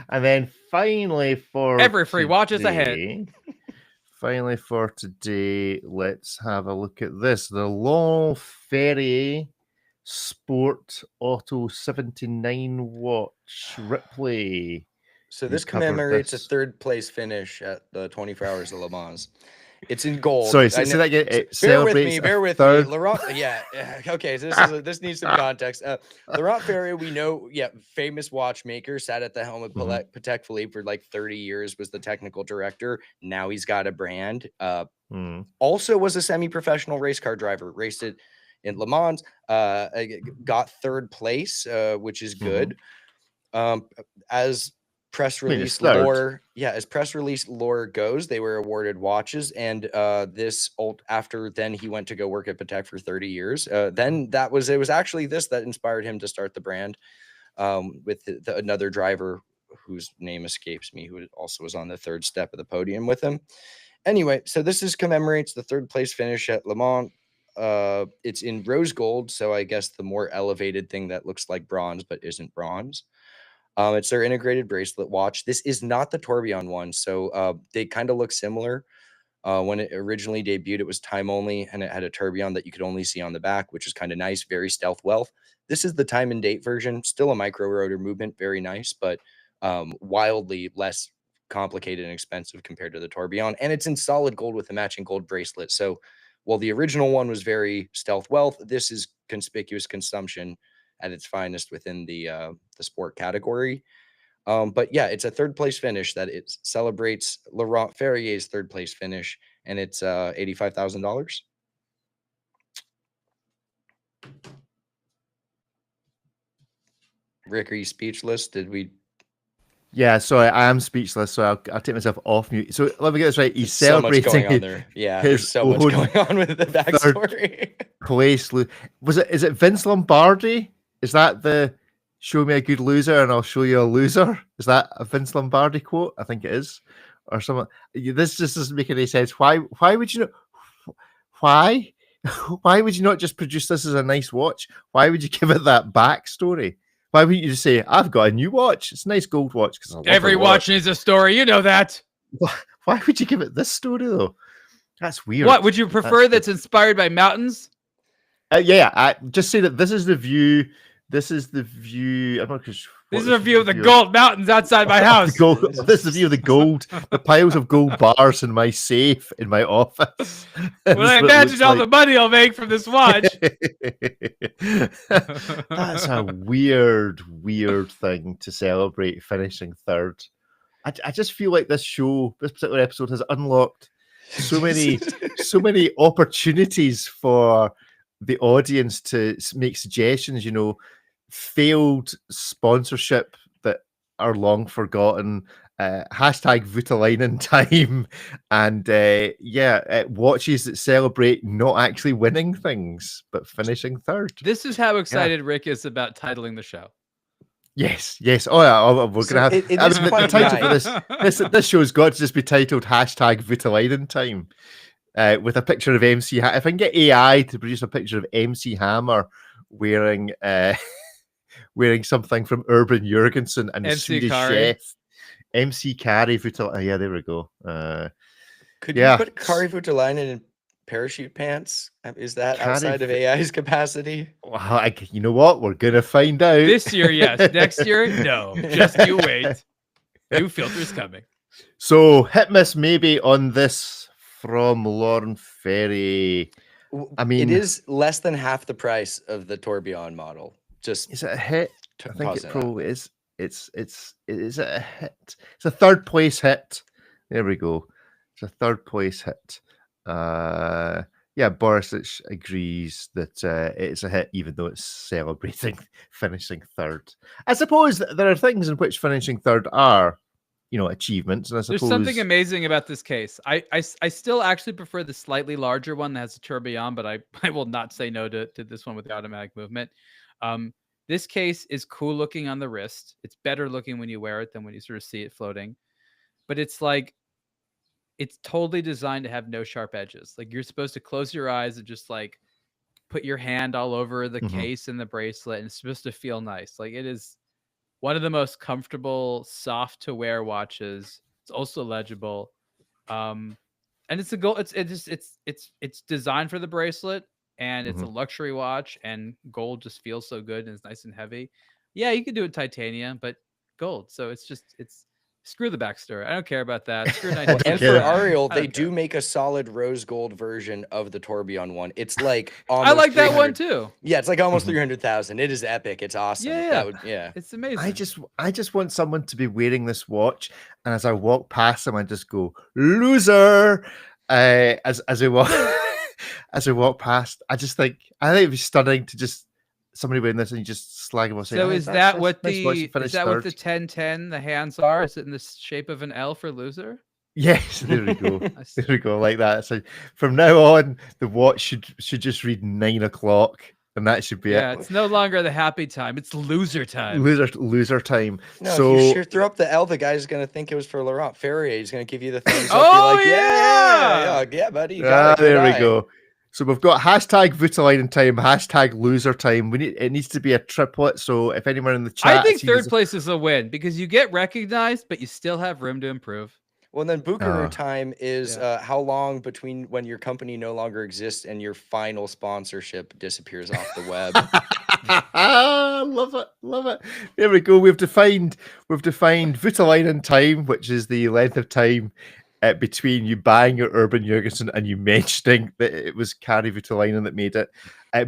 And then finally for every free watch is a hit. Finally for today, let's have a look at this. The Long Ferry Sport Auto 79 watch Ripley. So this commemorates a third place finish at the 24 Hours of Le Mans. It's in gold. Sorry, say that again. Bear with me. Laurent, okay, so this needs some context. Laurent Ferry, we know, famous watchmaker, sat at the helm of Patek Philippe for like 30 years, was the technical director. Now he's got a brand. Also was a semi-professional race car driver, raced it in Le Mans, got third place, which is good. As press release lore, goes, they were awarded watches, and after then he went to go work at Patek for 30 years. Then it was actually this that inspired him to start the brand, with another driver whose name escapes me, who also was on the third step of the podium with him. Anyway, so this commemorates the third place finish at Le Mans. It's in rose gold, so I guess the more elevated thing that looks like bronze but isn't bronze. It's their integrated bracelet watch. This is not the Tourbillon one, so they kind of look similar. When it originally debuted, it was time only, and it had a tourbillon that you could only see on the back, which is kind of nice, very stealth wealth. This is the time and date version, still a micro rotor movement, very nice, but wildly less complicated and expensive compared to the tourbillon, and it's in solid gold with a matching gold bracelet. So while the original one was very stealth wealth, this is conspicuous consumption at its finest within the sport category. But yeah, it's a third place finish that it celebrates Laurent Ferrier's third place finish, and it's $85,000. Rick, are you speechless? Did we? Yeah, sorry, I am speechless, so I'll take myself off mute. So let me get this right. He's so celebrating much going on there. Yeah, there's so much going on with the backstory. Place. Is it Vince Lombardi? Is that the "show me a good loser and I'll show you a loser"? Is that a Vince Lombardi quote? I think it is, or something. This just doesn't make any sense. Why would you not? Why would you not just produce this as a nice watch? Why would you give it that backstory? Why wouldn't you just say, "I've got a new watch. It's a nice gold watch"? Because every watch needs a story. You know that. Why would you give it this story though? That's weird. What would you prefer? That's inspired by mountains? Yeah, I just say that this is the view. This is the view. I'm not sure. This is a view of the gold mountains outside my house. This is the view of the gold, the piles of gold bars in my safe in my office. Well, I imagine all the money I'll make from this watch. That's a weird thing to celebrate finishing third. I just feel like this particular episode has unlocked so many opportunities for the audience to make suggestions, failed sponsorship that are long forgotten, hashtag Voutilainen time, and watches that celebrate not actually winning things but finishing third. This is how excited Rick is about titling the show. Yes. Oh yeah, we're gonna have. The title for this show's got to just be titled hashtag Voutilainen time, with a picture of MC. If I can get AI to produce a picture of MC Hammer wearing something from Urban Jurgensen and the Swedish chef MC Kari Voutilainen. Yeah, there we go. Could you put Kari Voutilainen in parachute pants? Is that outside of AI's capacity? Well, you know what? We're gonna find out this year. Yes, next year, no. Just you wait. New filters coming. So hit miss maybe on this from Lauren Ferry. I mean, it is less than half the price of the Tourbillon model. Just is it a hit? I think it probably is. Is it a hit? It's a third place hit. There we go. It's a third place hit. Borisic agrees that it's a hit, even though it's celebrating finishing third. I suppose there are things in which finishing third are, achievements. And I suppose there's something amazing about this case. I still actually prefer the slightly larger one that has a tourbillon, but I will not say no to this one with the automatic movement. This case is cool looking on the wrist. It's better looking when you wear it than when you sort of see it floating. But it's totally designed to have no sharp edges. Like, you're supposed to close your eyes and just like put your hand all over the case and the bracelet, and it's supposed to feel nice. Like, it is one of the most comfortable, soft to wear watches. It's also legible. And it's a gold. It's designed for the bracelet. And it's a luxury watch, and gold just feels so good and it's nice and heavy. Yeah, you could do it titanium, but gold. So it's screw the backstory. I don't care about that. Screw and for Ariel, they do make a solid rose gold version of the Tourbillon one. It's like almost I like that one too. Yeah, it's like almost 300,000. It is epic. It's awesome. Yeah. It's amazing. I just want someone to be wearing this watch, and as I walk past them, I just go loser. As I walk. As I walk past, I think it'd be stunning to just somebody wearing this and you just slag them. So is that what the 1010 the hands are? Is it in the shape of an L for loser? Yes, there we go. There we go, like that. So from now on, the watch should just read 9 o'clock, and that should be it. Yeah, it's no longer the happy time; it's loser time. Loser time. No, so if you sure throw up the L, the guy's gonna think it was for Laurent Ferrier. He's gonna give you the thumbs up. Oh, You're like, yeah, buddy. You got it. There we go. So we've got hashtag Voutilainen time, hashtag loser time. It needs to be a triplet. So if anyone in the chat, I think third place is a win because you get recognized, but you still have room to improve. Well, then Buckaroo time is how long between when your company no longer exists and your final sponsorship disappears off the web. Love it. There we go. We've defined Voutilainen time, which is the length of time between you buying your Urban Jurgensen and you mentioning that it was Kari Voutilainen that made it.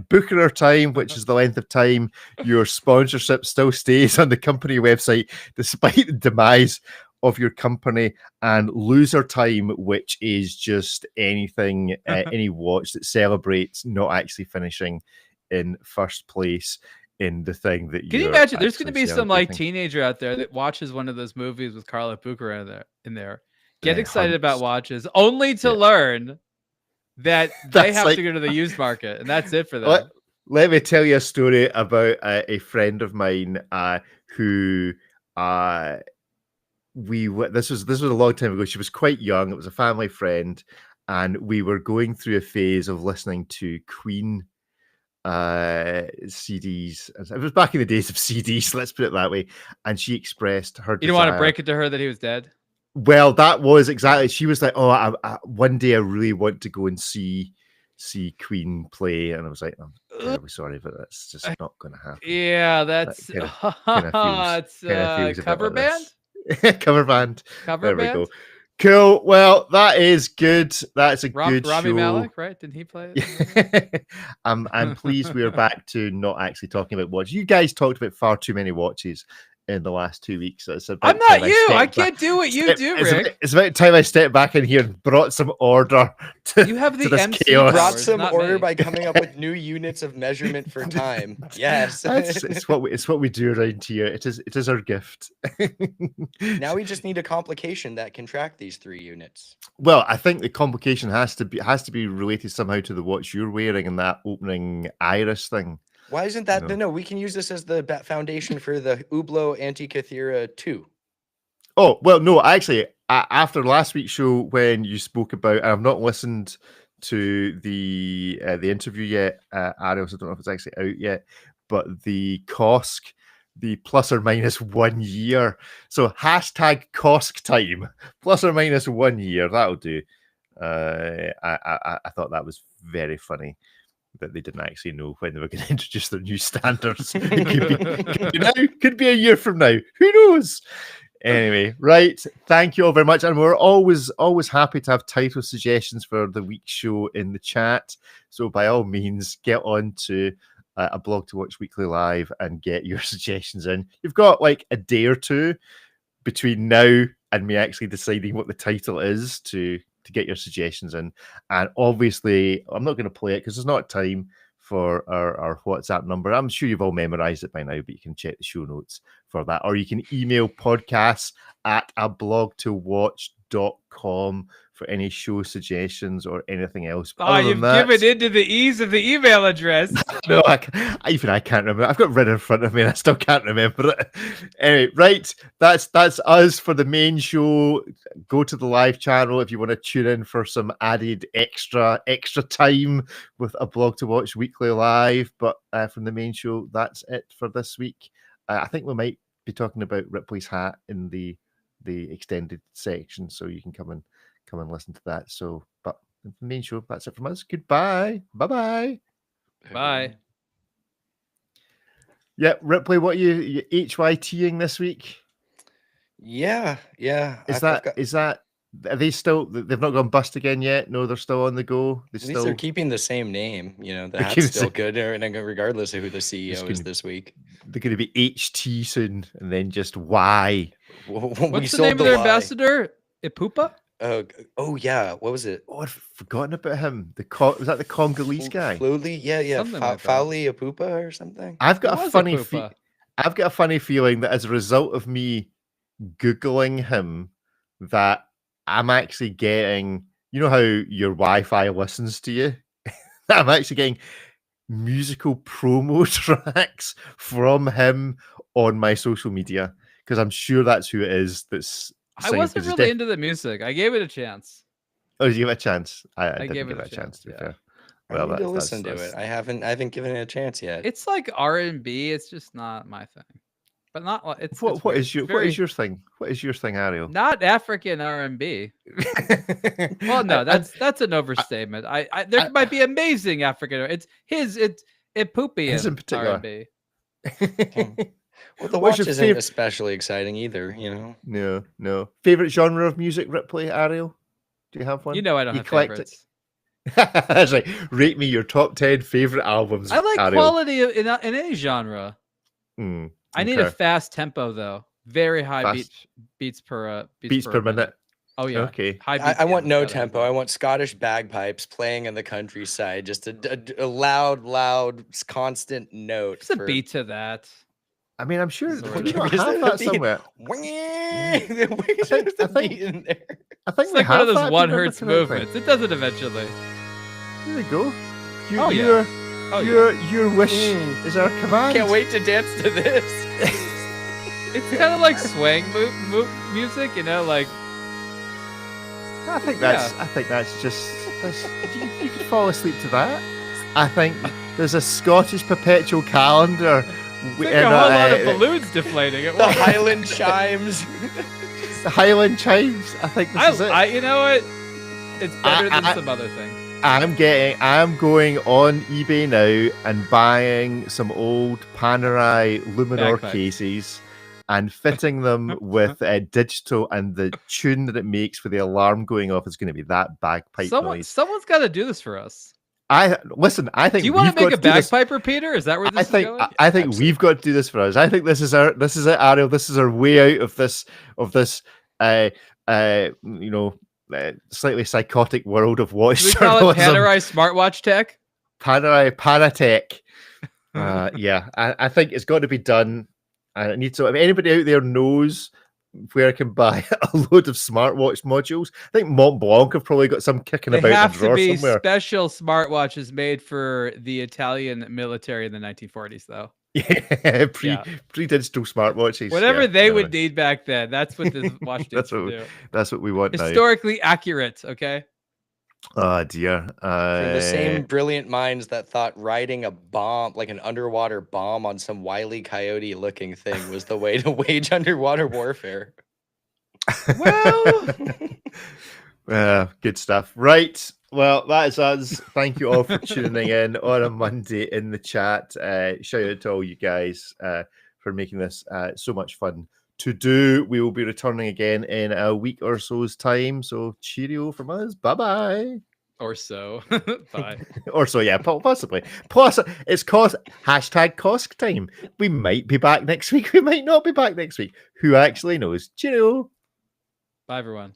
Buckaroo time, which is the length of time your sponsorship still stays on the company website despite the demise of your company. And loser time, which is just anything, any watch that celebrates not actually finishing in first place in the thing that Can you imagine? There's going to be some like teenager out there that watches one of those movies with Carla Buckaroo in there, get excited about watches, only to learn that they have to go to the used market, and that's it for them. Let me tell you a story about a friend of mine who this was a long time ago. She was quite young. It was a family friend, and we were going through a phase of listening to Queen CDs. It was back in the days of CDs, let's put it that way. And she expressed her desire. You don't want to break it to her that he was dead? Well, that was exactly. She was like, "Oh, I one day I really want to go and see Queen play," and I was like, "I'm terribly sorry, but that's just not going to happen." Yeah, that's it's cover band. Cover band. There we go. Cool. Well, that is good. That's a good Rami show. Malek, right? Didn't he play it? I'm pleased we are back to not actually talking about watches. You guys talked about far too many watches in the last 2 weeks. So it's about I'm not you. I can't do what you do, Rick. It's about time I stepped back in here and brought some order to you have the MC chaos. Brought some order by coming up with new units of measurement for time. Yes. It's what we do around here. It is our gift. Now we just need a complication that can track these 3 units. Well, I think the complication has to be related somehow to the watch you're wearing and that opening iris thing. Why isn't that? No, we can use this as the foundation for the Hublot Antikythera 2. Oh, well, no, actually, after last week's show when you spoke about, I've not listened to the interview yet, Ariel, so I don't know if it's actually out yet, but the Kosk, the plus or minus 1 year. So hashtag Kosk time, plus or minus 1 year, that'll do. I thought that was very funny that they didn't actually know when they were going to introduce their new standards. It could be a year from now. Who knows? Anyway, right. Thank you all very much. And we're always happy to have title suggestions for the week's show in the chat. So by all means, get on to a Blog to Watch Weekly Live and get your suggestions in. You've got like a day or two between now and me actually deciding what the title is to get your suggestions in. And obviously, I'm not going to play it because there's not time for our WhatsApp number. I'm sure you've all memorized it by now, but you can check the show notes for that. Or you can email podcasts@ablogtowatch.com for any show suggestions or anything else. You've given into the ease of the email address. No, I can't remember. I've got written in front of me and I still can't remember it. Anyway, right. That's us for the main show. Go to the live channel if you want to tune in for some added extra time with a Blog to Watch Weekly Live. But from the main show, that's it for this week. I think we might be talking about Ripley's hat in the extended section, so you can come and listen to that. So, but the main show, that's it from us. Goodbye. Bye. Yeah, Ripley, what are you HYTing this week? Yeah. Is that are they still? They've not gone bust again yet? No, they're still on the go. At least they're keeping the same name. The hat's still good, regardless of who the CEO is this week. They're going to be HT soon, and then just Y. What's the name of their ambassador? Ipupa? Oh yeah, what was it? Oh, I'd forgotten about him. Was that the Congolese guy? Flowly, yeah. Fowley Ipupa or something. I've got a funny feeling that as a result of me Googling him, that I'm actually getting, you know how your Wi-Fi listens to you? I'm actually getting musical promo tracks from him on my social media because I'm sure that's who it is that's I wasn't really into the music. I gave it a chance. Oh, did you give it a chance? I didn't give it a chance, to be fair. I need to listen to it. I haven't given it a chance yet. It's like R&B. It's just not my thing. But not it's what is your thing? What is your thing, Ariel? Not African R&B. Well, no, that's an overstatement. There might be amazing African. It's poopy in particular R&B. Well, the watch isn't especially exciting either, you know. No. Favorite genre of music, Ripley, Ariel? Do you have one? You know I don't have favorites. That's right. Rate me your top 10 favorite albums. I like Ariel. quality in any genre. I need a fast tempo though. Very high beats per minute. Oh yeah. Okay. I want no tempo. I want Scottish bagpipes playing in the countryside. Just a loud, constant note. There's a beat to that. I mean, I'm sure we don't have that somewhere. I think it's like one of those 1 hertz movements. It does it eventually. There we go. Your wish is our command. Can't wait to dance to this. It's kind of like swing music, you know, like. I think that's just. You could fall asleep to that. I think there's a Scottish perpetual calendar. It's like a whole lot of balloons deflating. The Highland chimes. The Highland chimes. I think this is it. You know what? It's better than some other things. I'm going on eBay now and buying some old Panerai Luminor cases and fitting them with digital, and the tune that it makes for the alarm going off is going to be that bagpipe noise. Someone's got to do this for us. I think. Do you want to make a bagpiper, Peter? Is that where this is going? I think we've got to do this for us. I think this is it, Ariel. This is our way out of this slightly psychotic world of watch journalism. We call it Panerai smartwatch tech. Panerai Panatech. Yeah, I think it's got to be done. I need to. If anybody out there knows where I can buy a load of smartwatch modules, I think Mont Blanc have probably got some kicking about in the drawer somewhere. They have to be special smartwatches made for the Italian military in the 1940s, though. Yeah, pre-digital smartwatches. Whatever they would need back then. That's what this watch needs to do. That's what we want now. Historically accurate, okay? Oh dear. The same brilliant minds that thought riding a bomb, like an underwater bomb on some Wile E. Coyote looking thing, was the way to wage underwater warfare. Well, good stuff. Right. Well, that is us. Thank you all for tuning in on a Monday in the chat. Shout out to all you guys for making this so much fun to do. We will be returning again in a week or so's time. So cheerio from us. Bye-bye. Or so. Bye. Or so, yeah, possibly. Plus, it's #cosk time. We might be back next week. We might not be back next week. Who actually knows? Cheerio. Bye, everyone.